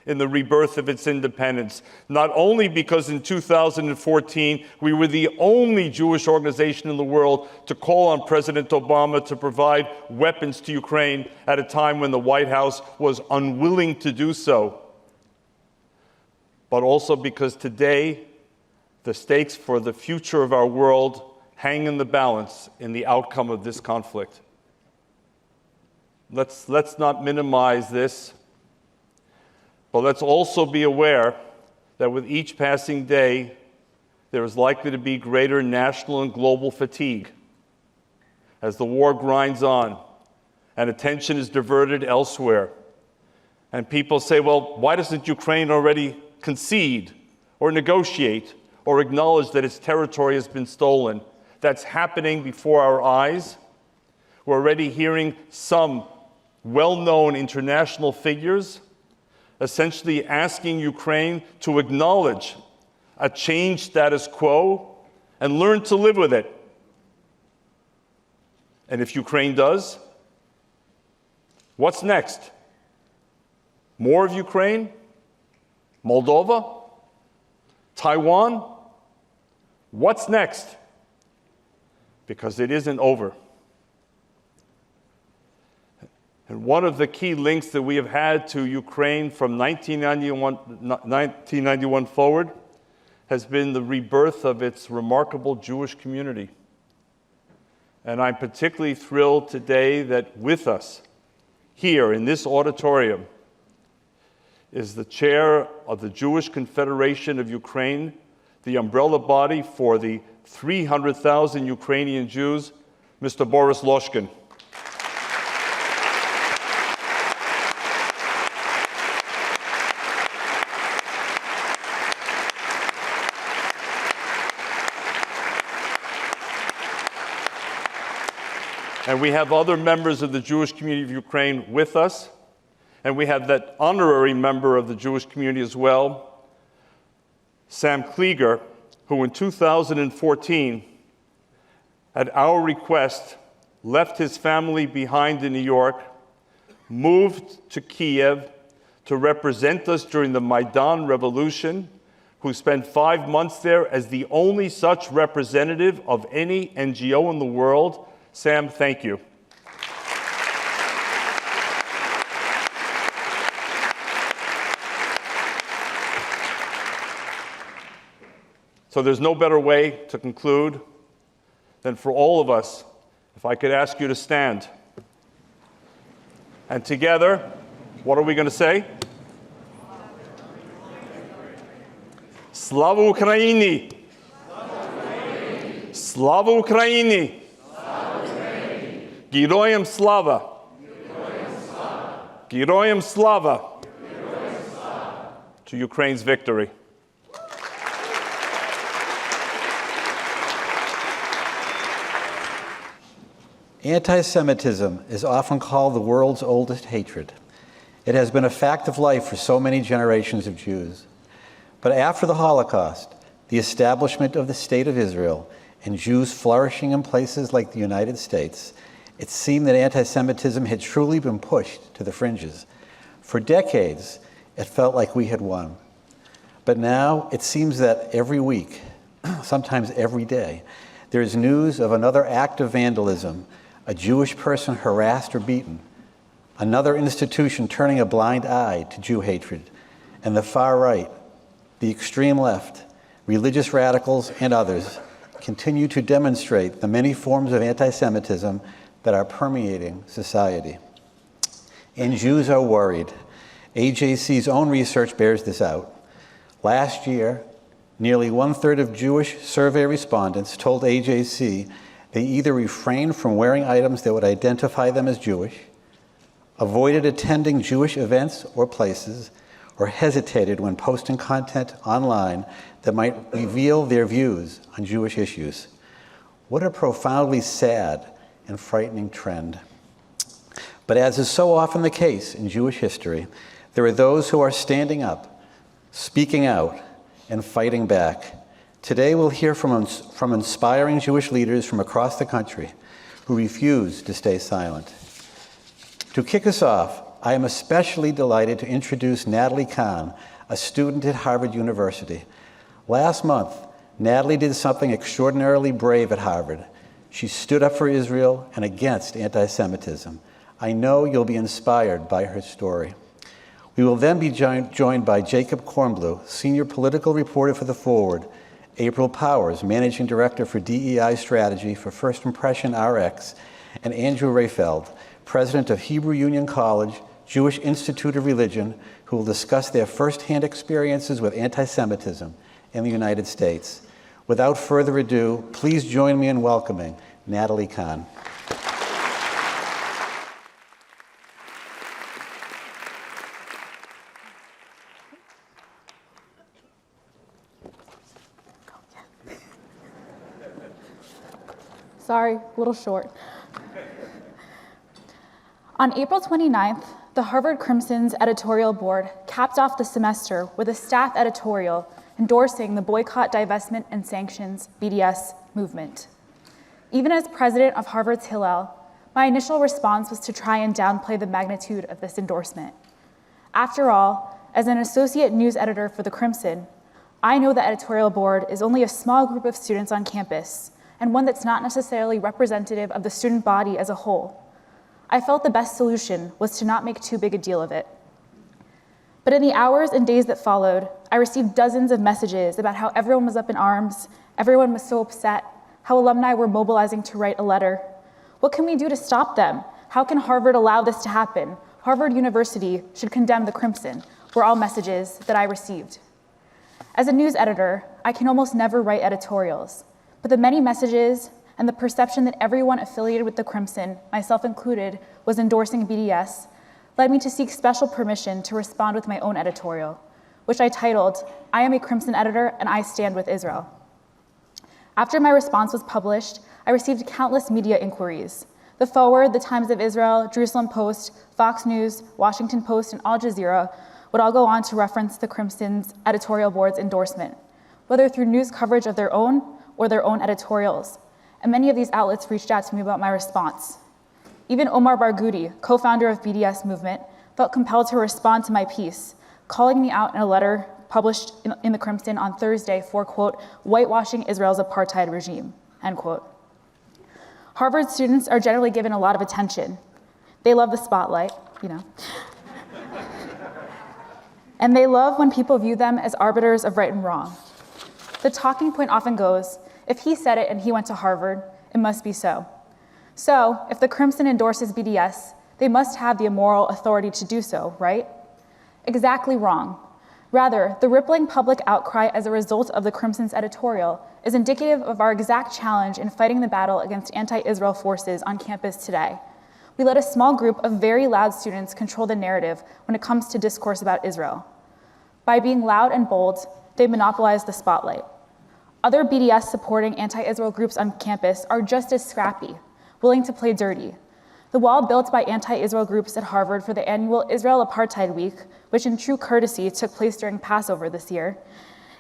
in the rebirth of its independence. Not only because in 2014, we were the only Jewish organization in the world to call on President Obama to provide weapons to Ukraine at a time when the White House was unwilling to do so, but also because today, the stakes for the future of our world hang in the balance in the outcome of this conflict. Let's not minimize this, but let's also be aware that with each passing day, there is likely to be greater national and global fatigue as the war grinds on and attention is diverted elsewhere. And people say, well, why doesn't Ukraine already concede or negotiate or acknowledge that its territory has been stolen? That's happening before our eyes. We're already hearing some well-known international figures essentially asking Ukraine to acknowledge a changed status quo and learn to live with it. And if Ukraine does, what's next? More of Ukraine? Moldova? Taiwan? What's next? Because it isn't over. And one of the key links that we have had to Ukraine from 1991 forward has been the rebirth of its remarkable Jewish community. And I'm particularly thrilled today that with us here in this auditorium is the chair of the Jewish Confederation of Ukraine, the umbrella body for the 300,000 Ukrainian Jews, Mr. Boris Loshkin. And we have other members of the Jewish community of Ukraine with us. And we have that honorary member of the Jewish community as well, Sam Klieger, who in 2014, at our request, left his family behind in New York, moved to Kiev to represent us during the Maidan Revolution, who spent 5 months there as the only such representative of any NGO in the world. Sam, thank you. So there's no better way to conclude than for all of us, if I could ask you to stand. And together, what are we going to say? Slava Ukraini! Slava Ukraini! Героям слава! Героям слава! To Ukraine's victory. Anti-Semitism is often called the world's oldest hatred. It has been a fact of life for so many generations of Jews. But after the Holocaust, the establishment of the State of Israel, and Jews flourishing in places like the United States, it seemed that anti-Semitism had truly been pushed to the fringes. For decades, it felt like we had won. But now it seems that every week, sometimes every day, there is news of another act of vandalism, a Jewish person harassed or beaten, another institution turning a blind eye to Jew hatred, and the far right, the extreme left, religious radicals, and others continue to demonstrate the many forms of anti-Semitism that are permeating society. And Jews are worried. AJC's own research bears this out. Last year, nearly 1/3 of Jewish survey respondents told AJC they either refrained from wearing items that would identify them as Jewish, avoided attending Jewish events or places, or hesitated when posting content online that might reveal their views on Jewish issues. What a profoundly sad and frightening trend. But as is so often the case in Jewish history, there are those who are standing up, speaking out, and fighting back. Today we'll hear from inspiring Jewish leaders from across the country who refuse to stay silent. To kick us off, I am especially delighted to introduce Natalie Kahn, a student at Harvard University. Last month, Natalie did something extraordinarily brave at Harvard. She stood up for Israel and against anti-Semitism. I know you'll be inspired by her story. We will then be joined by Jacob Kornbluh, Senior Political Reporter for The Forward, April Powers, Managing Director for DEI Strategy for First Impression RX, and Andrew Rehfeld, President of Hebrew Union College, Jewish Institute of Religion, who will discuss their firsthand experiences with anti-Semitism in the United States. Without further ado, please join me in welcoming Natalie Kahn. Sorry, a little short. On April 29th, the Harvard Crimson's editorial board capped off the semester with a staff editorial endorsing the Boycott, Divestment, and Sanctions, BDS, movement. Even as president of Harvard's Hillel, my initial response was to try and downplay the magnitude of this endorsement. After all, as an associate news editor for the Crimson, I know the editorial board is only a small group of students on campus, and one that's not necessarily representative of the student body as a whole. I felt the best solution was to not make too big a deal of it. But in the hours and days that followed, I received dozens of messages about how everyone was up in arms, everyone was so upset, how alumni were mobilizing to write a letter. What can we do to stop them? How can Harvard allow this to happen? Harvard University should condemn the Crimson, were all messages that I received. As a news editor, I can almost never write editorials, but the many messages and the perception that everyone affiliated with the Crimson, myself included, was endorsing BDS, led me to seek special permission to respond with my own editorial, which I titled, "I am a Crimson editor and I stand with Israel." After my response was published, I received countless media inquiries. The Forward, the Times of Israel, Jerusalem Post, Fox News, Washington Post, and Al Jazeera would all go on to reference the Crimson's editorial board's endorsement, whether through news coverage of their own or their own editorials. And many of these outlets reached out to me about my response. Even Omar Barghouti, co-founder of BDS movement, felt compelled to respond to my piece, calling me out in a letter published in the Crimson on Thursday for, quote, whitewashing Israel's apartheid regime, end quote. Harvard students are generally given a lot of attention. They love the spotlight, you know. And they love when people view them as arbiters of right and wrong. The talking point often goes, if he said it and he went to Harvard, it must be so. So, if the Crimson endorses BDS, they must have the immoral authority to do so, right? Exactly wrong. Rather, the rippling public outcry as a result of the Crimson's editorial is indicative of our exact challenge in fighting the battle against anti-Israel forces on campus today. We let a small group of very loud students control the narrative when it comes to discourse about Israel. By being loud and bold, they monopolize the spotlight. Other BDS supporting anti-Israel groups on campus are just as scrappy, willing to play dirty. The wall built by anti-Israel groups at Harvard for the annual Israel Apartheid Week, which in true courtesy took place during Passover this year,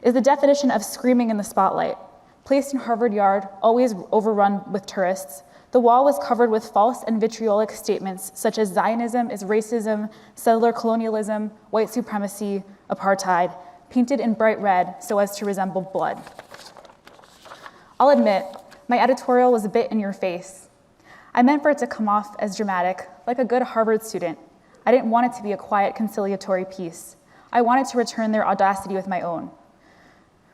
is the definition of screaming in the spotlight. Placed in Harvard Yard, always overrun with tourists, the wall was covered with false and vitriolic statements such as Zionism is racism, settler colonialism, white supremacy, apartheid, painted in bright red so as to resemble blood. I'll admit, my editorial was a bit in your face. I meant for it to come off as dramatic, like a good Harvard student. I didn't want it to be a quiet conciliatory piece. I wanted to return their audacity with my own.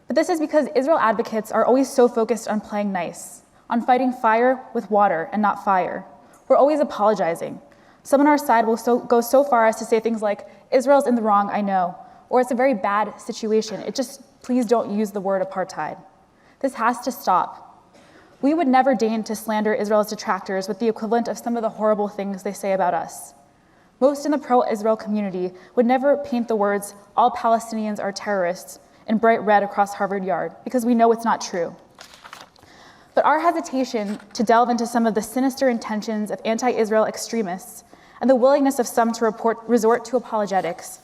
But this is because Israel advocates are always so focused on playing nice, on fighting fire with water and not fire. We're always apologizing. Some on our side will go so far as to say things like, Israel's in the wrong, I know, or it's a very bad situation. Please don't use the word apartheid. This has to stop. We would never deign to slander Israel's detractors with the equivalent of some of the horrible things they say about us. Most in the pro-Israel community would never paint the words, all Palestinians are terrorists, in bright red across Harvard Yard, because we know it's not true. But our hesitation to delve into some of the sinister intentions of anti-Israel extremists and the willingness of some to resort to apologetics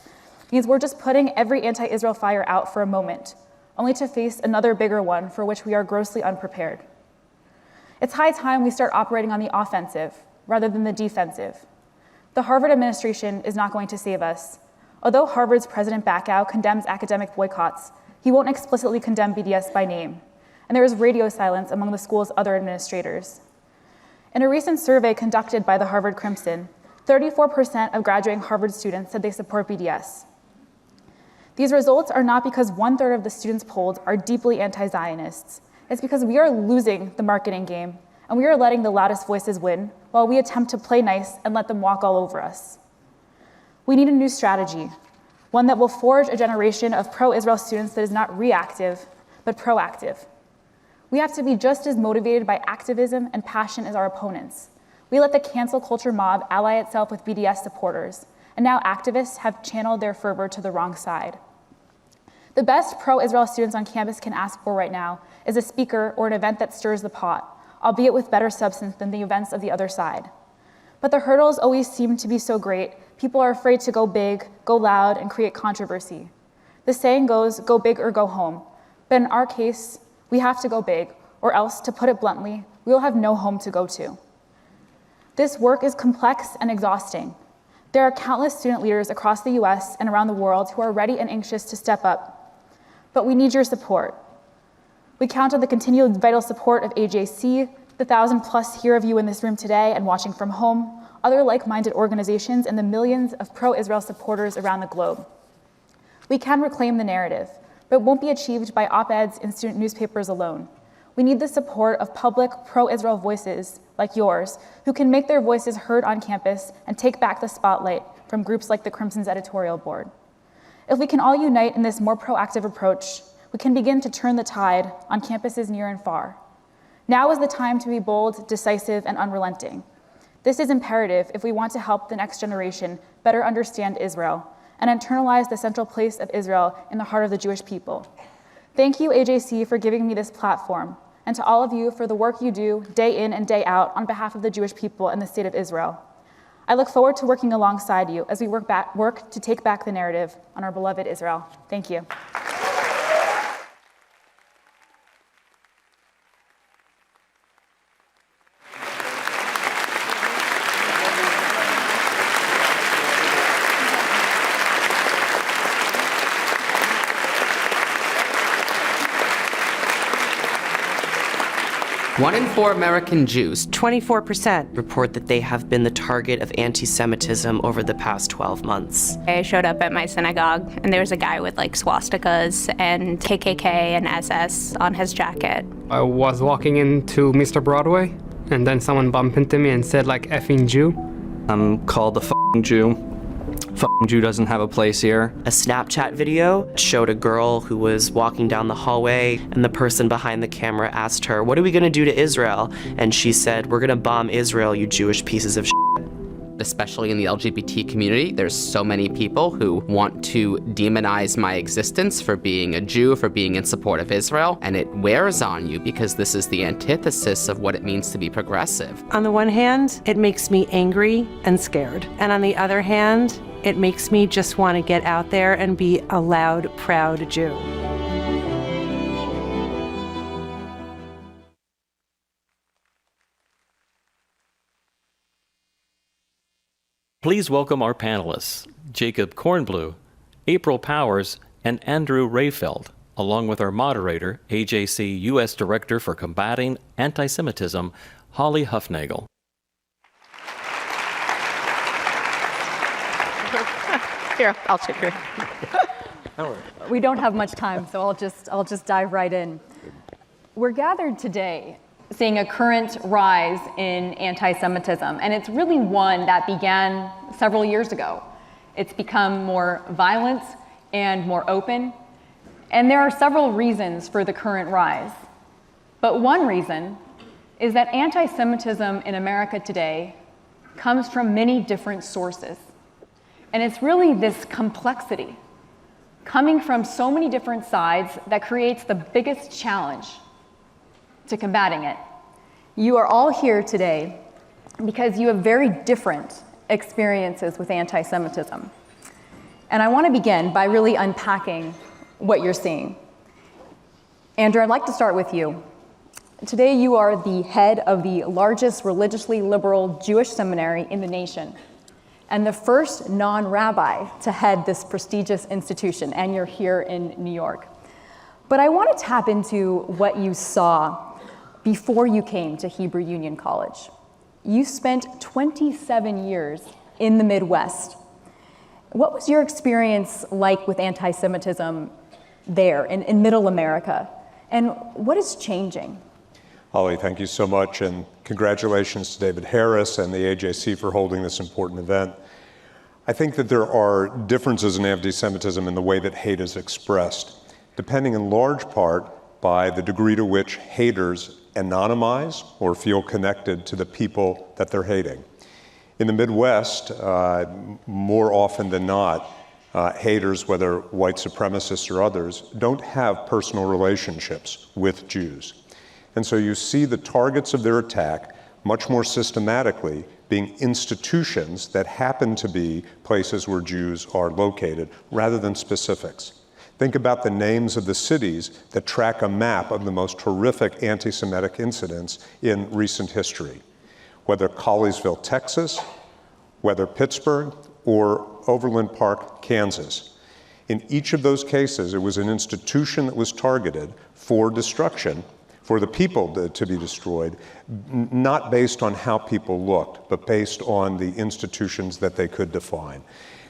means we're just putting every anti-Israel fire out for a moment, only to face another bigger one for which we are grossly unprepared. It's high time we start operating on the offensive rather than the defensive. The Harvard administration is not going to save us. Although Harvard's President Bacow condemns academic boycotts, he won't explicitly condemn BDS by name, and there is radio silence among the school's other administrators. In a recent survey conducted by the Harvard Crimson, 34% of graduating Harvard students said they support BDS. These results are not because 1/3 of the students polled are deeply anti-Zionists. It's because we are losing the marketing game, and we are letting the loudest voices win while we attempt to play nice and let them walk all over us. We need a new strategy, one that will forge a generation of pro-Israel students that is not reactive, but proactive. We have to be just as motivated by activism and passion as our opponents. We let the cancel culture mob ally itself with BDS supporters, and now activists have channeled their fervor to the wrong side. The best pro-Israel students on campus can ask for right now is a speaker or an event that stirs the pot, albeit with better substance than the events of the other side. But the hurdles always seem to be so great, people are afraid to go big, go loud, and create controversy. The saying goes, go big or go home. But in our case, we have to go big, or else, to put it bluntly, we will have no home to go to. This work is complex and exhausting. There are countless student leaders across the U.S. and around the world who are ready and anxious to step up. But we need your support. We count on the continued vital support of AJC, the 1,000+ here of you in this room today and watching from home, other like-minded organizations, and the millions of pro-Israel supporters around the globe. We can reclaim the narrative, but it won't be achieved by op-eds in student newspapers alone. We need the support of public pro-Israel voices like yours, who can make their voices heard on campus and take back the spotlight from groups like the Crimson's editorial board. If we can all unite in this more proactive approach, we can begin to turn the tide on campuses near and far. Now is the time to be bold, decisive, and unrelenting. This is imperative if we want to help the next generation better understand Israel and internalize the central place of Israel in the heart of the Jewish people. Thank you, AJC, for giving me this platform, and to all of you for the work you do day in and day out on behalf of the Jewish people and the state of Israel. I look forward to working alongside you as we work to take back the narrative on our beloved Israel. Thank you. One in 4 American Jews, 24%, report that they have been the target of anti-Semitism over the past 12 months. I showed up at my synagogue, and there was a guy with like swastikas and KKK and SS on his jacket. I was walking into Mr. Broadway, and then someone bumped into me and said like, effing Jew. I'm called a f***ing Jew. F***ing Jew doesn't have a place here. A Snapchat video showed a girl who was walking down the hallway, and the person behind the camera asked her, "What are we gonna do to Israel?" And she said, "We're gonna bomb Israel, you Jewish pieces of shit." Especially in the LGBT community, there's so many people who want to demonize my existence for being a Jew, for being in support of Israel, and it wears on you because this is the antithesis of what it means to be progressive. On the one hand, it makes me angry and scared. And on the other hand, it makes me just want to get out there and be a loud, proud Jew. Please welcome our panelists, Jacob Kornbluh, April Powers, and Andrew Rehfeld, along with our moderator, AJC U.S. Director for Combating Antisemitism, Holly Huffnagle. Here, I'll take her. We don't have much time, so I'll just dive right in. We're gathered today seeing a current rise in anti-Semitism, and it's really one that began several years ago. It's become more violent and more open, and there are several reasons for the current rise. But one reason is that anti-Semitism in America today comes from many different sources. And it's really this complexity coming from so many different sides that creates the biggest challenge to combating it. You are all here today because you have very different experiences with anti-Semitism. And I want to begin by really unpacking what you're seeing. Andrew, I'd like to start with you. Today you are the head of the largest religiously liberal Jewish seminary in the nation, and the first non-rabbi to head this prestigious institution, and you're here in New York. But I want to tap into what you saw before you came to Hebrew Union College. You spent 27 years in the Midwest. What was your experience like with anti-Semitism there in Middle America? And what is changing? Holly, thank you so much, and congratulations to David Harris and the AJC for holding this important event. I think that there are differences in anti-Semitism in the way that hate is expressed, depending in large part by the degree to which haters anonymize or feel connected to the people that they're hating. In the Midwest, more often than not, haters, whether white supremacists or others, don't have personal relationships with Jews. And so you see the targets of their attack much more systematically being institutions that happen to be places where Jews are located, rather than specifics. Think about the names of the cities that track a map of the most horrific anti-Semitic incidents in recent history, whether Colliesville, Texas, whether Pittsburgh, or Overland Park, Kansas. In each of those cases, it was an institution that was targeted for destruction, for the people to be destroyed, not based on how people looked, but based on the institutions that they could define.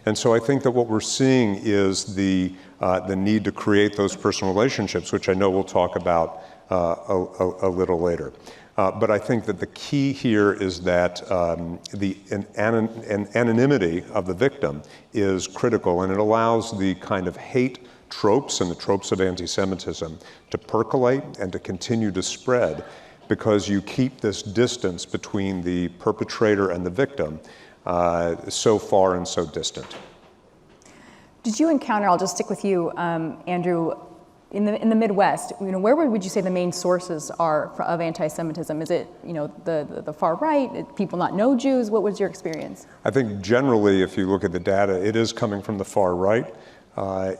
And so I think that what we're seeing is the need to create those personal relationships, which I know we'll talk about a little later. But I think that the key here is that the anonymity of the victim is critical, and it allows the kind of hate tropes and the tropes of anti-Semitism to percolate and to continue to spread, because you keep this distance between the perpetrator and the victim so far and so distant. Did you encounter, I'll just stick with you, Andrew, in the Midwest, where would you say the main sources are of anti-Semitism? Is it, the far right? People not know Jews? What was your experience? I think generally, if you look at the data, it is coming from the far right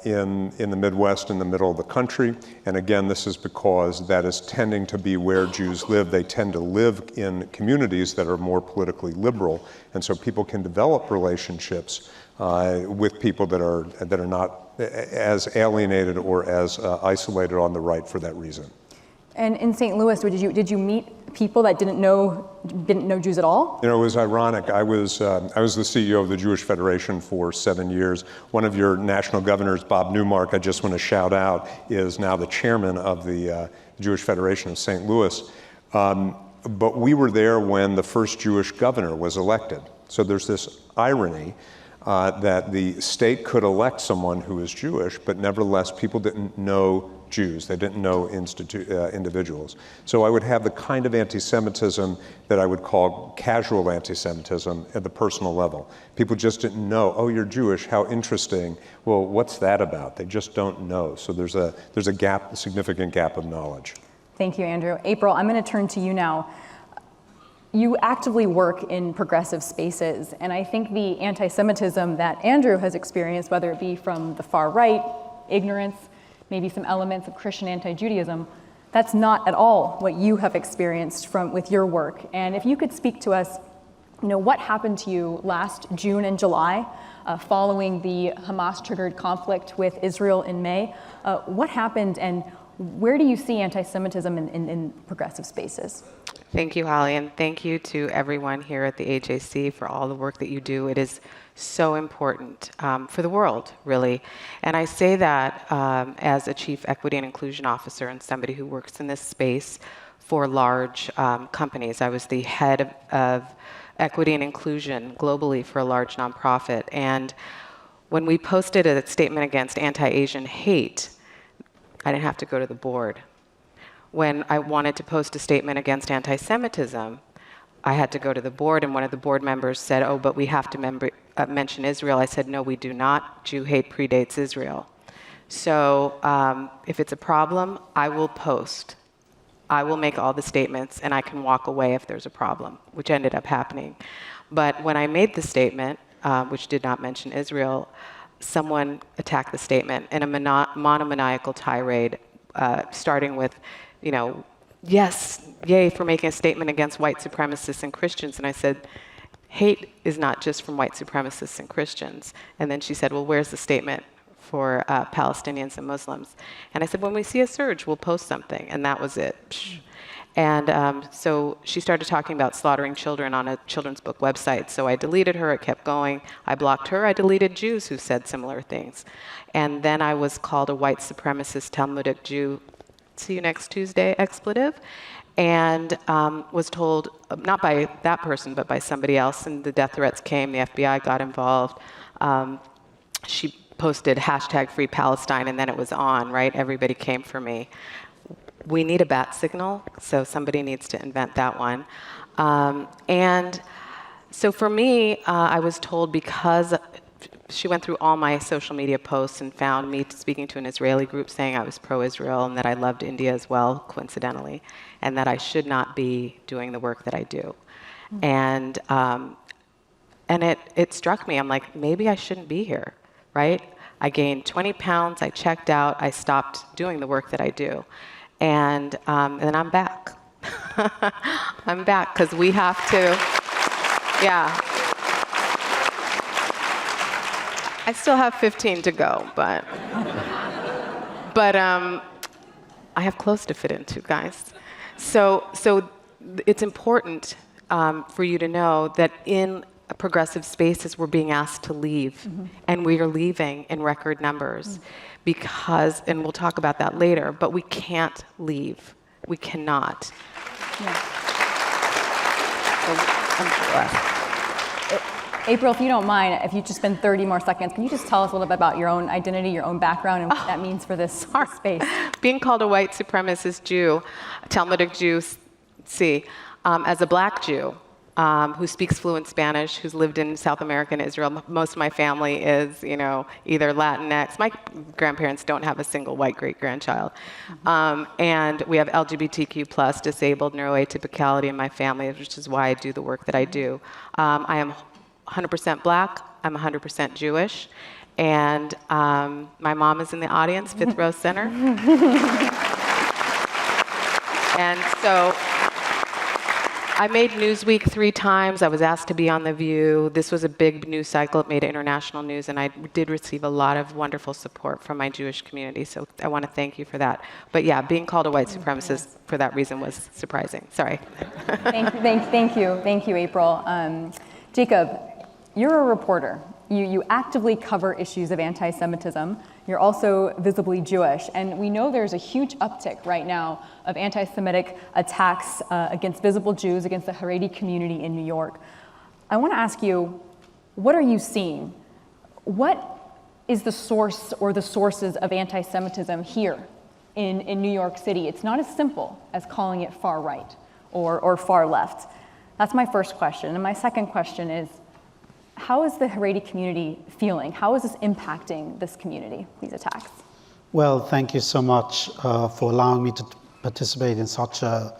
in the Midwest, in the middle of the country. And again, this is because that is tending to be where Jews live. They tend to live in communities that are more politically liberal, and so people can develop relationships with people that are not as alienated or as isolated on the right for that reason. And in St. Louis, did you meet people that didn't know Jews at all? It was ironic. I was the CEO of the Jewish Federation for 7 years. One of your national governors, Bob Newmark, I just want to shout out, is now the chairman of the Jewish Federation of St. Louis. But we were there when the first Jewish governor was elected. So there's this irony that the state could elect someone who is Jewish, but nevertheless people didn't know Jews. They didn't know individuals. So I would have the kind of anti-Semitism that I would call casual anti-Semitism at the personal level. People just didn't know, oh, you're Jewish, how interesting. Well, what's that about? They just don't know. So there's a gap, a significant gap of knowledge. Thank you, Andrew. April, I'm going to turn to you now. You actively work in progressive spaces, and I think the anti-Semitism that Andrew has experienced, whether it be from the far right, ignorance, maybe some elements of Christian anti-Judaism, that's not at all what you have experienced with your work. And if you could speak to us What happened to you last June and July following the Hamas-triggered conflict with Israel in May? What happened, and where do you see anti-Semitism in progressive spaces? Thank you, Holly, and thank you to everyone here at the AJC for all the work that you do. It is so important for the world, really. And I say that as a Chief Equity and Inclusion Officer and somebody who works in this space for large companies. I was the head of equity and inclusion globally for a large nonprofit. And when we posted a statement against anti-Asian hate, I didn't have to go to the board. When I wanted to post a statement against anti-Semitism, I had to go to the board, and one of the board members said, oh, but we have to mention Israel. I said, no, we do not. Jew hate predates Israel. So if it's a problem, I will post. I will make all the statements, and I can walk away if there's a problem, which ended up happening. But when I made the statement, which did not mention Israel, someone attacked the statement in a monomaniacal tirade, starting with, yes, yay for making a statement against white supremacists and Christians. And I said, hate is not just from white supremacists and Christians. And then she said, well, where's the statement for Palestinians and Muslims? And I said, when we see a surge, we'll post something. And that was it. And so she started talking about slaughtering children on a children's book website. So I deleted her. It kept going. I blocked her. I deleted Jews who said similar things. And then I was called a white supremacist Talmudic Jew, see you next Tuesday, expletive, and was told, not by that person, but by somebody else, and the death threats came, the FBI got involved. She posted hashtag Free Palestine, and then it was on, right? Everybody came for me. We need a bat signal, so somebody needs to invent that one. And so for me, I was told, because she went through all my social media posts and found me speaking to an Israeli group saying I was pro-Israel and that I loved India as well, coincidentally, and that I should not be doing the work that I do. And it struck me. I'm like, maybe I shouldn't be here, right? I gained 20 pounds. I checked out. I stopped doing the work that I do. And then I'm back. I'm back because we have to, yeah. I still have 15 to go, but I have clothes to fit into, guys. So it's important for you to know that in progressive spaces, we're being asked to leave, and we are leaving in record numbers because, and we'll talk about that later, but we can't leave. We cannot. April, if you don't mind, if you just spend 30 more seconds, can you just tell us a little bit about your own identity, your own background, and what that means for this space? Being called a white supremacist Jew, Talmudic Jew, as a black Jew, who speaks fluent Spanish, who's lived in South America and Israel. Most of my family is, either Latinx. My grandparents don't have a single white great-grandchild. And we have LGBTQ+, disabled neuroatypicality in my family, which is why I do the work that I do. I am 100% black. I'm 100% Jewish. And my mom is in the audience, fifth row center. And so I made Newsweek 3 times. I was asked to be on The View. This was a big news cycle. It made international news, and I did receive a lot of wonderful support from my Jewish community, so I want to thank you for that. But yeah, being called a white supremacist for that reason was surprising. Sorry. Thank you, April. Jacob, you're a reporter. You actively cover issues of anti-Semitism. You're also visibly Jewish, and we know there's a huge uptick right now of anti-Semitic attacks against visible Jews, against the Haredi community in New York. I want to ask you, what are you seeing? What is the source or the sources of anti-Semitism here in New York City? It's not as simple as calling it far right or far left. That's my first question. And my second question is, how is the Haredi community feeling? How is this impacting this community, these attacks? Well, thank you so much for allowing me to participate in such a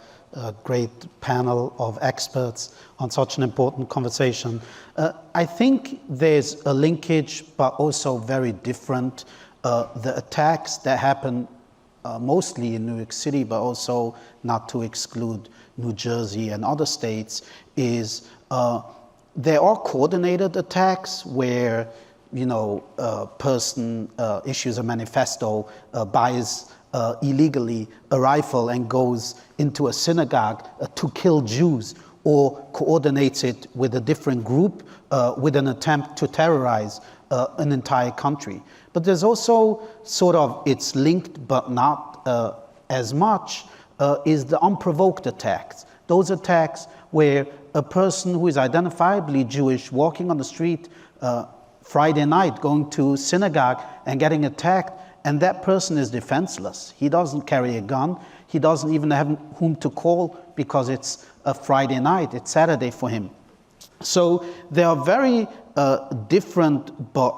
great panel of experts on such an important conversation. I think there's a linkage, but also very different. The attacks that happen mostly in New York City, but also not to exclude New Jersey and other states, is There are coordinated attacks where, a person issues a manifesto, buys illegally a rifle and goes into a synagogue to kill Jews, or coordinates it with a different group with an attempt to terrorize an entire country. But there's also it's linked but not as much, is the unprovoked attacks. Those attacks where a person who is identifiably Jewish walking on the street Friday night, going to synagogue and getting attacked, and that person is defenseless. He doesn't carry a gun. He doesn't even have whom to call because it's a Friday night, it's Saturday for him. So they are very different, but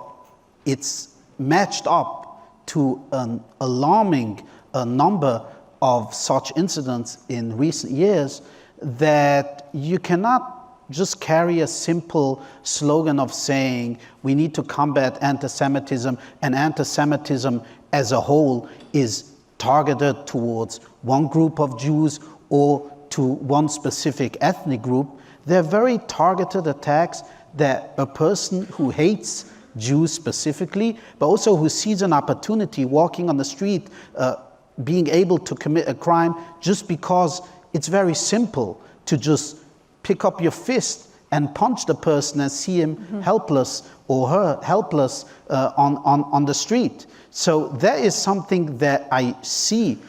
it's matched up to an alarming number of such incidents in recent years that you cannot just carry a simple slogan of saying we need to combat anti-Semitism, and anti-Semitism as a whole is targeted towards one group of Jews or to one specific ethnic group. They're very targeted attacks that a person who hates Jews specifically, but also who sees an opportunity walking on the street, being able to commit a crime just because it's very simple to just pick up your fist and punch the person and see him helpless or her helpless on the street. So that is something that I see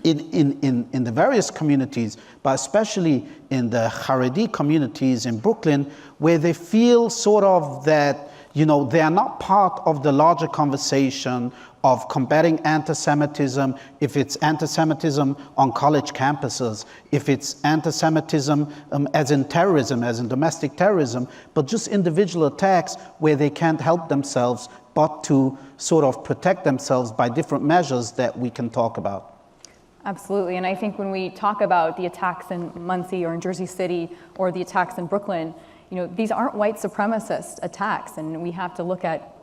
in the various communities, but especially in the Haredi communities in Brooklyn, where they feel that they are not part of the larger conversation of combating anti-Semitism, if it's anti-Semitism on college campuses, if it's anti-Semitism as in terrorism, as in domestic terrorism, but just individual attacks where they can't help themselves but to protect themselves by different measures that we can talk about. Absolutely, and I think when we talk about the attacks in Muncie or in Jersey City or the attacks in Brooklyn, these aren't white supremacist attacks, and we have to look at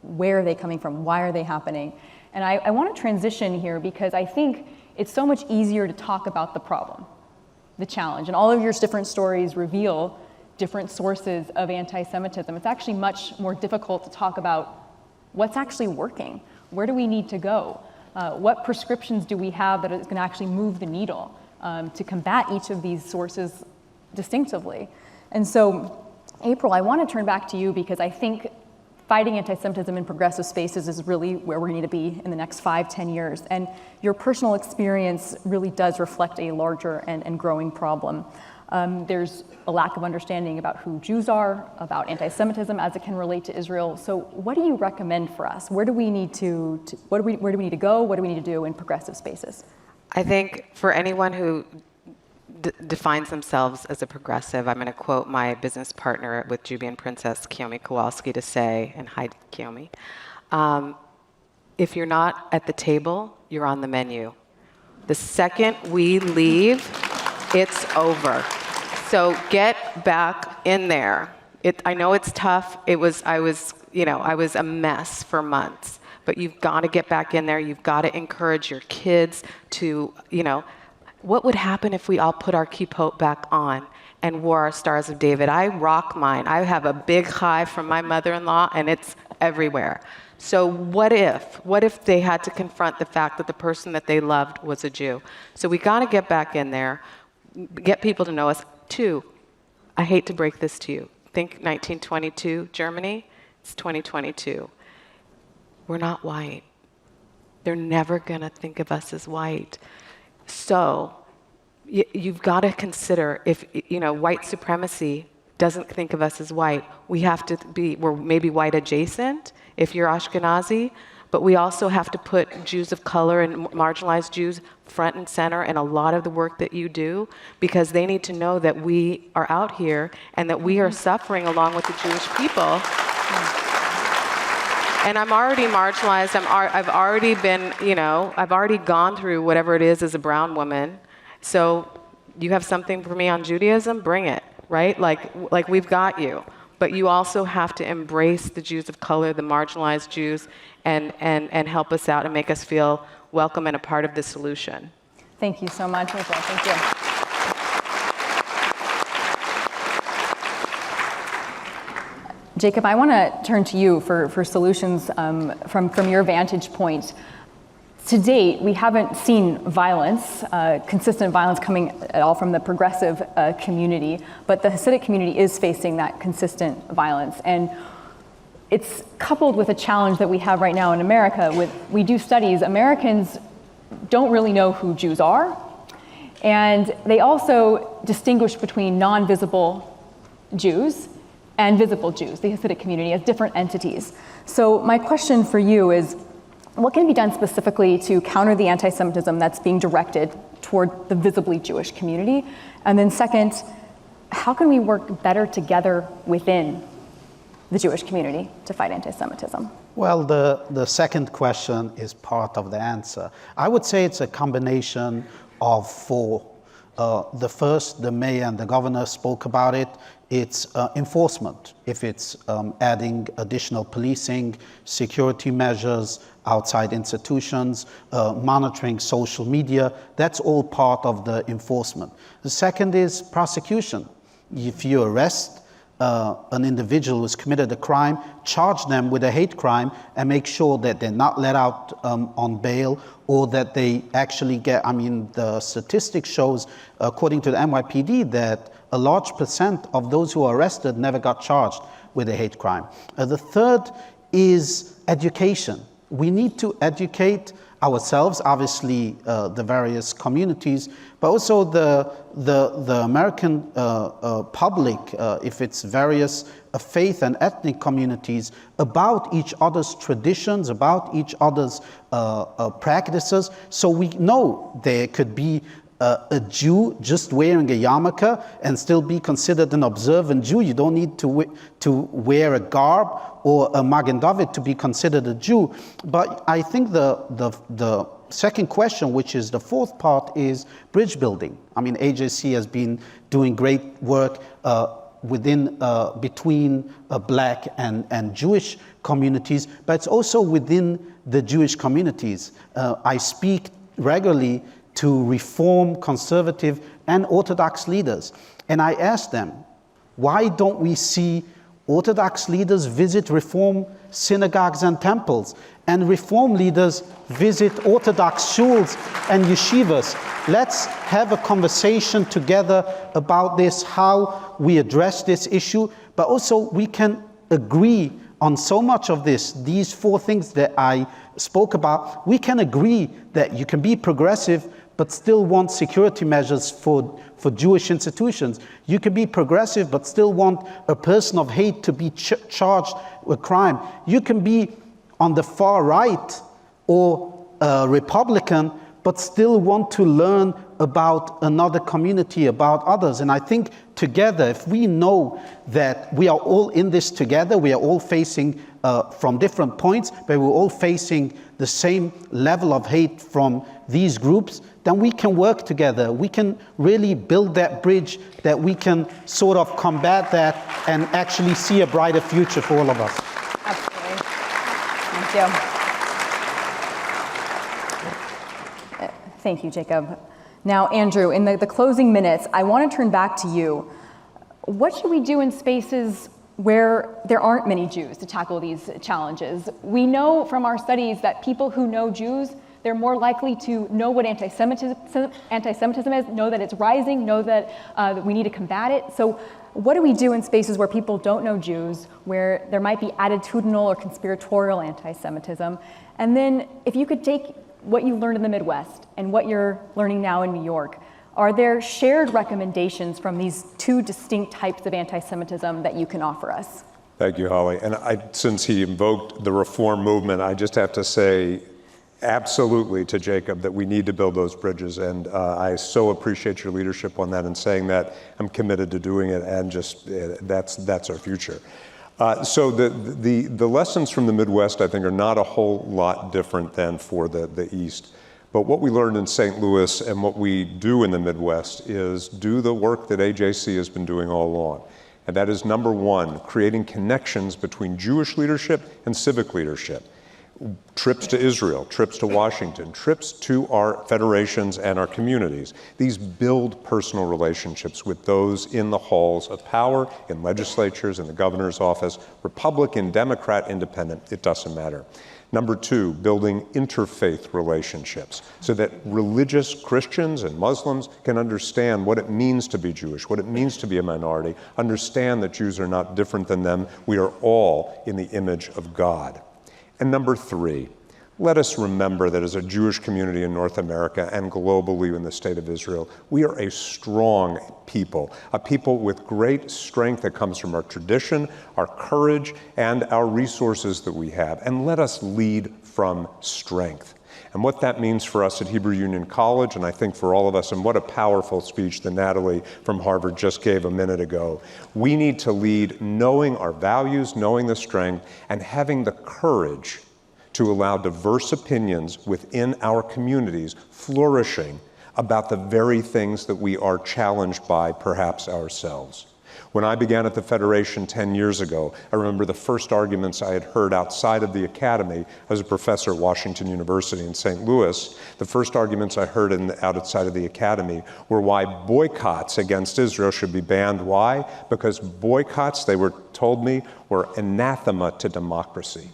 where are they coming from, why are they happening? And I want to transition here because I think it's so much easier to talk about the problem, the challenge, and all of your different stories reveal different sources of anti-Semitism. It's actually much more difficult to talk about what's actually working, where do we need to go, what prescriptions do we have that is going to actually move the needle to combat each of these sources distinctively. And so, April, I want to turn back to you because I think fighting anti-Semitism in progressive spaces is really where we need to be in the next 5-10 years. And your personal experience really does reflect a larger and growing problem. There's a lack of understanding about who Jews are, about anti-Semitism as it can relate to Israel. So what do you recommend for us? Where do we need to where do we need to go? What do we need to do in progressive spaces? I think for anyone who defines themselves as a progressive, I'm going to quote my business partner with Jubian Princess, Kiyomi Kowalski, to say, and hi, Kiyomi, if you're not at the table, you're on the menu. The second we leave, it's over. So get back in there. I know it's tough. I was a mess for months, but you've got to get back in there. You've got to encourage your kids to, what would happen if we all put our kippot back on and wore our Stars of David? I rock mine. I have a big hive from my mother-in-law, and it's everywhere. So what if they had to confront the fact that the person that they loved was a Jew? So we got to get back in there, get people to know us. 2, I hate to break this to you. Think 1922 Germany. It's 2022. We're not white. They're never going to think of us as white. So you've got to consider if, white supremacy doesn't think of us as white. We're maybe white adjacent if you're Ashkenazi, but we also have to put Jews of color and marginalized Jews front and center in a lot of the work that you do, because they need to know that we are out here and that we are suffering along with the Jewish people. And I'm already marginalized. I've already been, I've already gone through whatever it is as a brown woman. So you have something for me on Judaism? Bring it, right? Like we've got you. But you also have to embrace the Jews of color, the marginalized Jews, and help us out and make us feel welcome and a part of the solution. Thank you so much, Rachel. Thank you. Jacob, I want to turn to you for solutions from your vantage point. To date, we haven't seen violence, consistent violence coming at all from the progressive community, but the Hasidic community is facing that consistent violence. And it's coupled with a challenge that we have right now in America. We do studies, Americans don't really know who Jews are, and they also distinguish between non-visible Jews and visible Jews, the Hasidic community, as different entities. So my question for you is, what can be done specifically to counter the anti-Semitism that's being directed toward the visibly Jewish community? And then second, how can we work better together within the Jewish community to fight anti-Semitism? Well, the second question is part of the answer. I would say it's a combination of four. The first, the mayor and the governor spoke about it. It's enforcement. If it's adding additional policing, security measures, outside institutions, monitoring social media, that's all part of the enforcement. The second is prosecution. If you arrest an individual who's committed a crime, charge them with a hate crime and make sure that they're not let out on bail, or that they actually get, the statistic shows, according to the NYPD, that a large percent of those who are arrested never got charged with a hate crime. The third is education. We need to educate ourselves, obviously the various communities, but also the American public, if it's various faith and ethnic communities, about each other's traditions, about each other's practices. So we know there could be a Jew just wearing a yarmulke and still be considered an observant Jew. You don't need to wear a garb or a Magen David to be considered a Jew. But I think the second question, which is the fourth part, is bridge building. AJC has been doing great work between Black and Jewish communities, but it's also within the Jewish communities. I speak regularly to Reform, Conservative, and Orthodox leaders. And I ask them, why don't we see Orthodox leaders visit Reform synagogues and temples, and Reform leaders visit Orthodox shuls and yeshivas? Let's have a conversation together about this, how we address this issue, but also we can agree on so much of this, these four things that I spoke about. We can agree that you can be progressive but still want security measures for Jewish institutions. You can be progressive but still want a person of hate to be charged with crime. You can be on the far right or Republican but still want to learn about another community, about others. And I think together, if we know that we are all in this together, we are all facing from different points, but we're all facing the same level of hate from these groups, then we can work together. We can really build that bridge, that we can sort of combat that and actually see a brighter future for all of us. Absolutely. Thank you. Thank you, Jacob. Now, Andrew, in the closing minutes, I want to turn back to you. What should we do in spaces where there aren't many Jews to tackle these challenges? We know from our studies that people who know Jews, they're more likely to know what anti-Semitism is, know that it's rising, know that we need to combat it. So what do we do in spaces where people don't know Jews, where there might be attitudinal or conspiratorial anti-Semitism? And then if you could take what you learned in the Midwest and what you're learning now in New York, are there shared recommendations from these two distinct types of anti-Semitism that you can offer us? Thank you, Holly. And since he invoked the reform movement, I just have to say absolutely to Jacob that we need to build those bridges. And I so appreciate your leadership on that and saying that. I'm committed to doing it, and just that's our future. So the lessons from the Midwest, I think, are not a whole lot different than for the East. But what we learned in St. Louis and what we do in the Midwest is do the work that AJC has been doing all along. And that is, number one, creating connections between Jewish leadership and civic leadership. trips to Israel, trips to Washington, trips to our federations and our communities. These build personal relationships with those in the halls of power, in legislatures, in the governor's office, Republican, Democrat, Independent, it doesn't matter. Number two, building interfaith relationships so that religious Christians and Muslims can understand what it means to be Jewish, what it means to be a minority, understand that Jews are not different than them. We are all in the image of God. And number three, let us remember that as a Jewish community in North America and globally in the state of Israel, we are a strong people, a people with great strength that comes from our tradition, our courage, and our resources that we have. And let us lead from strength. And what that means for us at Hebrew Union College, and I think for all of us, and what a powerful speech that Natalie from Harvard just gave a minute ago. We need to lead knowing our values, knowing the strength, and having the courage to allow diverse opinions within our communities flourishing about the very things that we are challenged by, perhaps ourselves. When I began at the Federation 10 years ago, I remember the first arguments I had heard outside of the academy as a professor at Washington University in St. Louis. The first arguments I heard outside of the academy were why boycotts against Israel should be banned. Why? Because boycotts, they were told me, were anathema to democracy.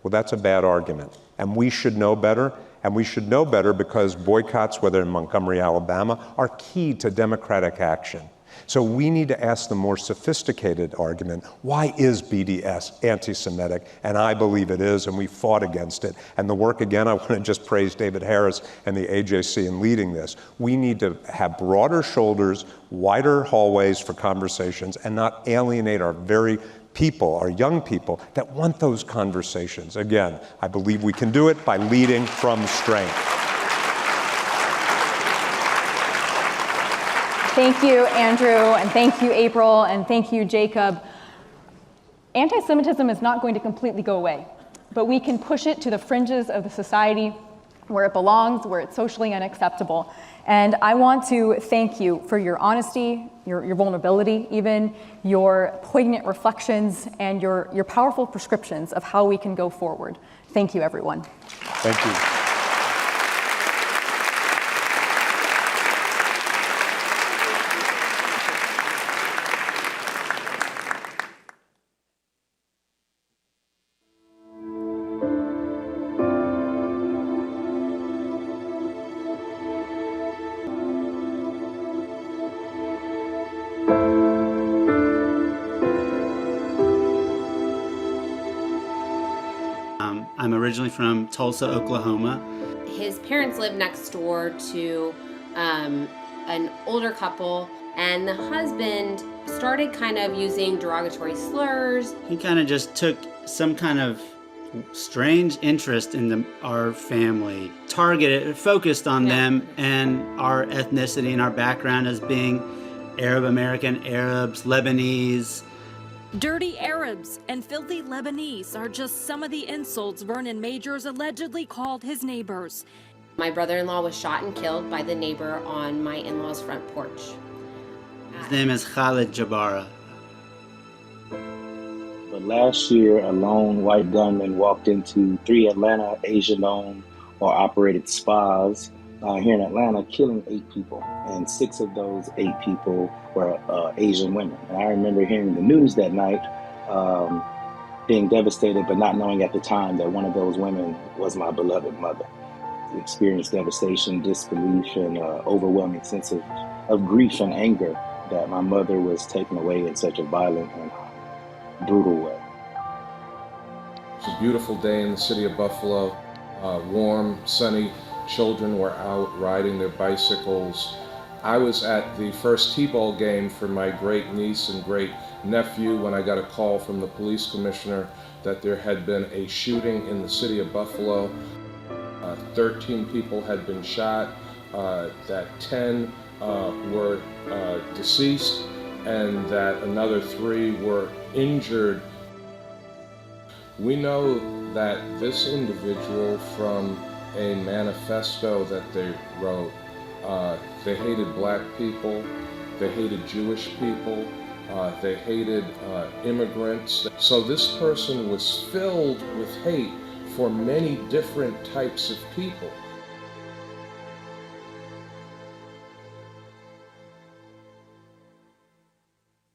Well, that's a bad argument, and we should know better. And we should know better because boycotts, whether in Montgomery, Alabama, are key to democratic action. So we need to ask the more sophisticated argument, why is BDS anti-Semitic? And I believe it is, and we fought against it. And the work, again, I want to just praise David Harris and the AJC in leading this. We need to have broader shoulders, wider hallways for conversations, and not alienate our very people, our young people, that want those conversations. Again, I believe we can do it by leading from strength. Thank you, Andrew, and thank you, April, and thank you, Jacob. Anti-Semitism is not going to completely go away, but we can push it to the fringes of the society where it belongs, where it's socially unacceptable. And I want to thank you for your honesty, your vulnerability even, your poignant reflections, and your powerful prescriptions of how we can go forward. Thank you, everyone. Thank you. I'm originally from Tulsa, Oklahoma. His parents lived next door to an older couple, and the husband started kind of using derogatory slurs. He kind of just took some kind of strange interest in our family, focused on them and our ethnicity and our background as being Arab American, Arabs, Lebanese. Dirty Arabs and filthy Lebanese are just some of the insults Vernon Majors allegedly called his neighbors. My brother-in-law was shot and killed by the neighbor on my in-law's front porch. His name is Khalid Jabara. But last year, a lone white gunman walked into 3 Atlanta Asian-owned or operated spas here in Atlanta, killing 8 people. And 6 of those 8 people were Asian women. And I remember hearing the news that night, being devastated, but not knowing at the time that one of those women was my beloved mother. Experienced devastation, disbelief, and overwhelming sense of grief and anger that my mother was taken away in such a violent and brutal way. It's a beautiful day in the city of Buffalo, warm, sunny. Children were out riding their bicycles. I was at the first T-ball game for my great niece and great nephew when I got a call from the police commissioner that there had been a shooting in the city of Buffalo. 13 people had been shot, that 10 were deceased, and that another 3 were injured. We know that this individual, from a manifesto that they wrote, they hated black people, they hated Jewish people, they hated immigrants. So this person was filled with hate for many different types of people.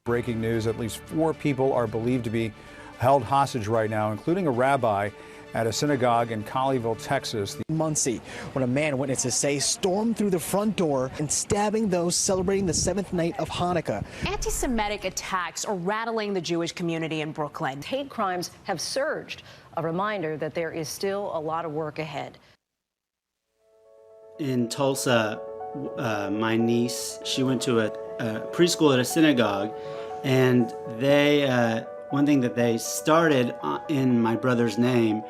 Breaking news, at least 4 people are believed to be held hostage right now, including a rabbi at a synagogue in Colleyville, Texas. Muncie, when a man, witnesses say, stormed through the front door and stabbing those celebrating the 7th night of Hanukkah. Anti-Semitic attacks are rattling the Jewish community in Brooklyn. Hate crimes have surged, a reminder that there is still a lot of work ahead. In Tulsa, my niece, she went to a preschool at a synagogue, and they one thing that they started in my brother's name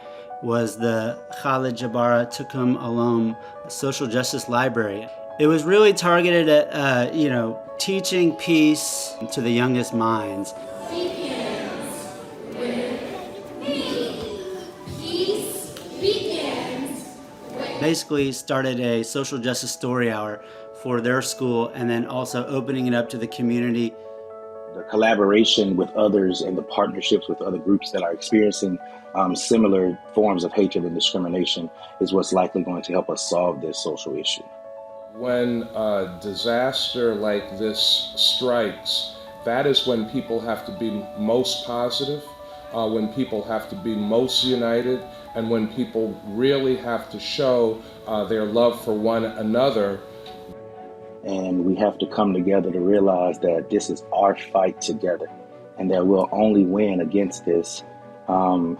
was the Khaled Jabara Tukum Alom Social Justice Library. It was really targeted at teaching peace to the youngest minds. Begins with me. Peace begins with... Basically started a social justice story hour for their school, and then also opening it up to the community. The collaboration with others and the partnerships with other groups that are experiencing similar forms of hatred and discrimination is what's likely going to help us solve this social issue. When a disaster like this strikes, that is when people have to be most positive, when people have to be most united, and when people really have to show their love for one another. And we have to come together to realize that this is our fight together, and that we'll only win against this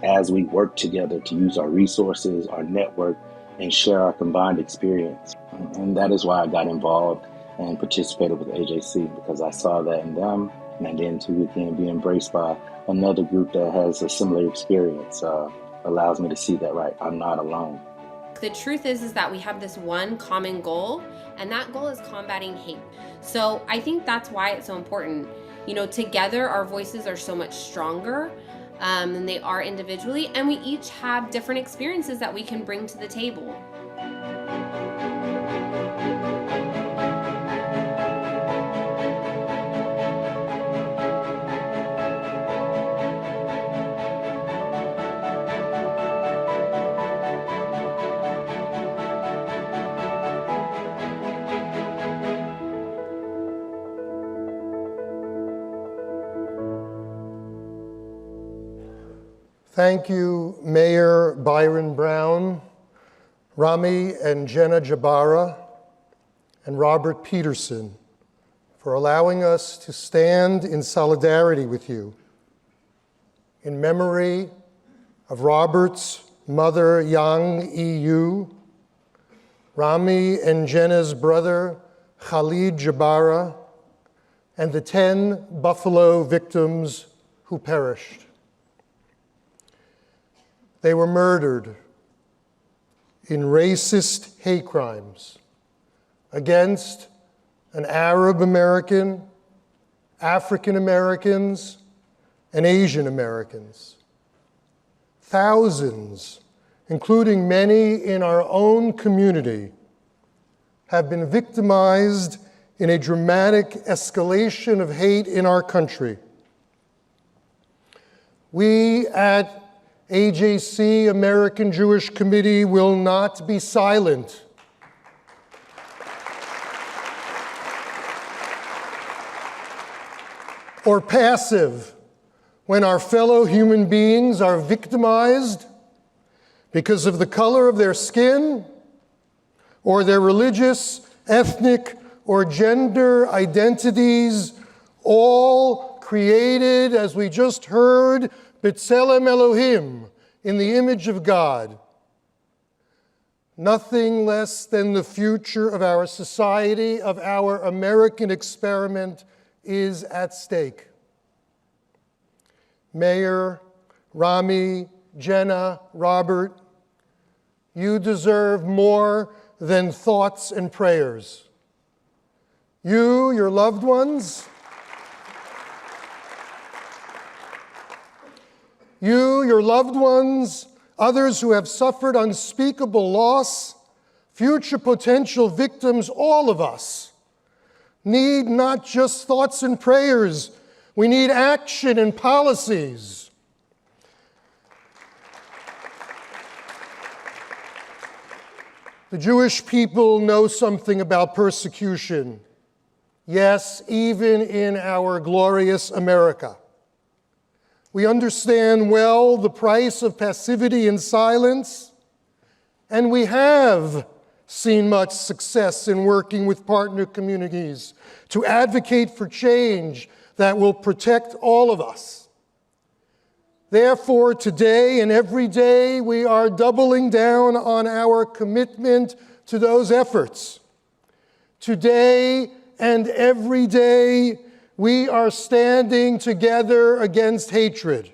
as we work together to use our resources, our network, and share our combined experience. And that is why I got involved and participated with AJC, because I saw that in them, and then to again be embraced by another group that has a similar experience allows me to see that, right, I'm not alone. The truth is that we have this one common goal, and that goal is combating hate. So I think that's why it's so important. Together our voices are so much stronger than they are individually, and we each have different experiences that we can bring to the table. Thank you, Mayor Byron Brown, Rami and Jenna Jabara, and Robert Peterson for allowing us to stand in solidarity with you in memory of Robert's mother, Yang E.U., Rami and Jenna's brother, Khalid Jabara, and the 10 Buffalo victims who perished. They were murdered in racist hate crimes against an Arab American, African Americans, and Asian Americans. Thousands, including many in our own community, have been victimized in a dramatic escalation of hate in our country. We at AJC, American Jewish Committee, will not be silent. Or passive when our fellow human beings are victimized because of the color of their skin or their religious, ethnic, or gender identities, all created, as we just heard, B'Tselem Elohim, in the image of God. Nothing less than the future of our society, of our American experiment, is at stake. Mayor, Rami, Jenna, Robert, you deserve more than thoughts and prayers. You, your loved ones, others who have suffered unspeakable loss, future potential victims, all of us need not just thoughts and prayers, we need action and policies. The Jewish people know something about persecution. Yes, even in our glorious America. We understand well the price of passivity and silence, and we have seen much success in working with partner communities to advocate for change that will protect all of us. Therefore, today and every day, we are doubling down on our commitment to those efforts. Today and every day, we are standing together against hatred.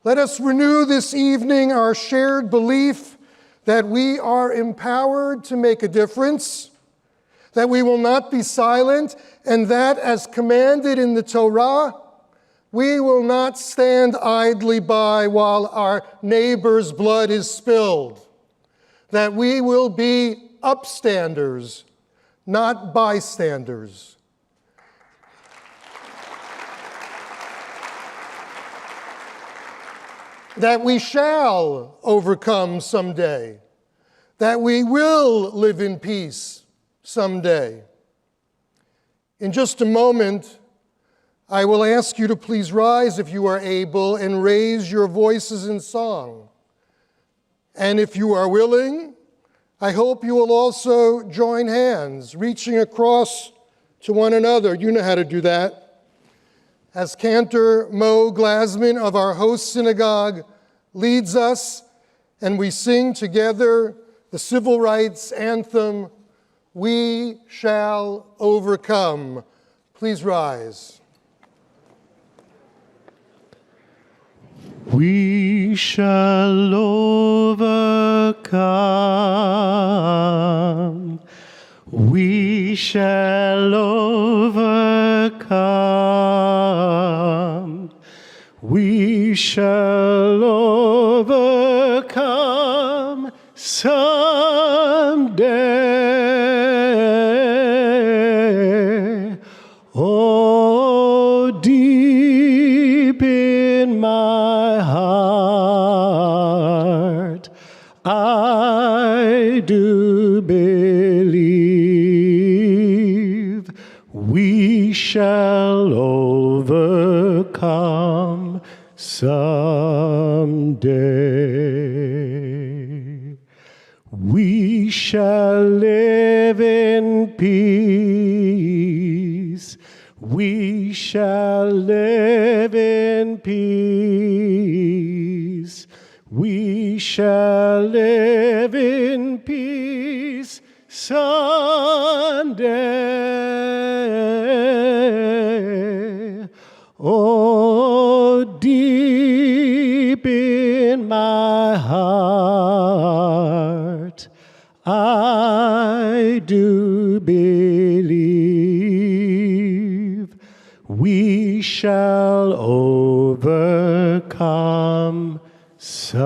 Let us renew this evening our shared belief that we are empowered to make a difference, that we will not be silent, and that, as commanded in the Torah, we will not stand idly by while our neighbor's blood is spilled, that we will be upstanders, not bystanders. That we shall overcome someday, that we will live in peace someday. In just a moment, I will ask you to please rise if you are able and raise your voices in song. And if you are willing, I hope you will also join hands, reaching across to one another. You know how to do that. As Cantor Glazman of our host synagogue leads us, and we sing together the civil rights anthem, "We Shall Overcome." Please rise. We shall overcome. We shall overcome. We shall overcome someday. Oh, deep in my heart, I do believe we shall overcome someday. We shall live in peace. We shall live in peace. We shall live in peace someday. Oh, deep in my heart, I do believe we shall overcome someday.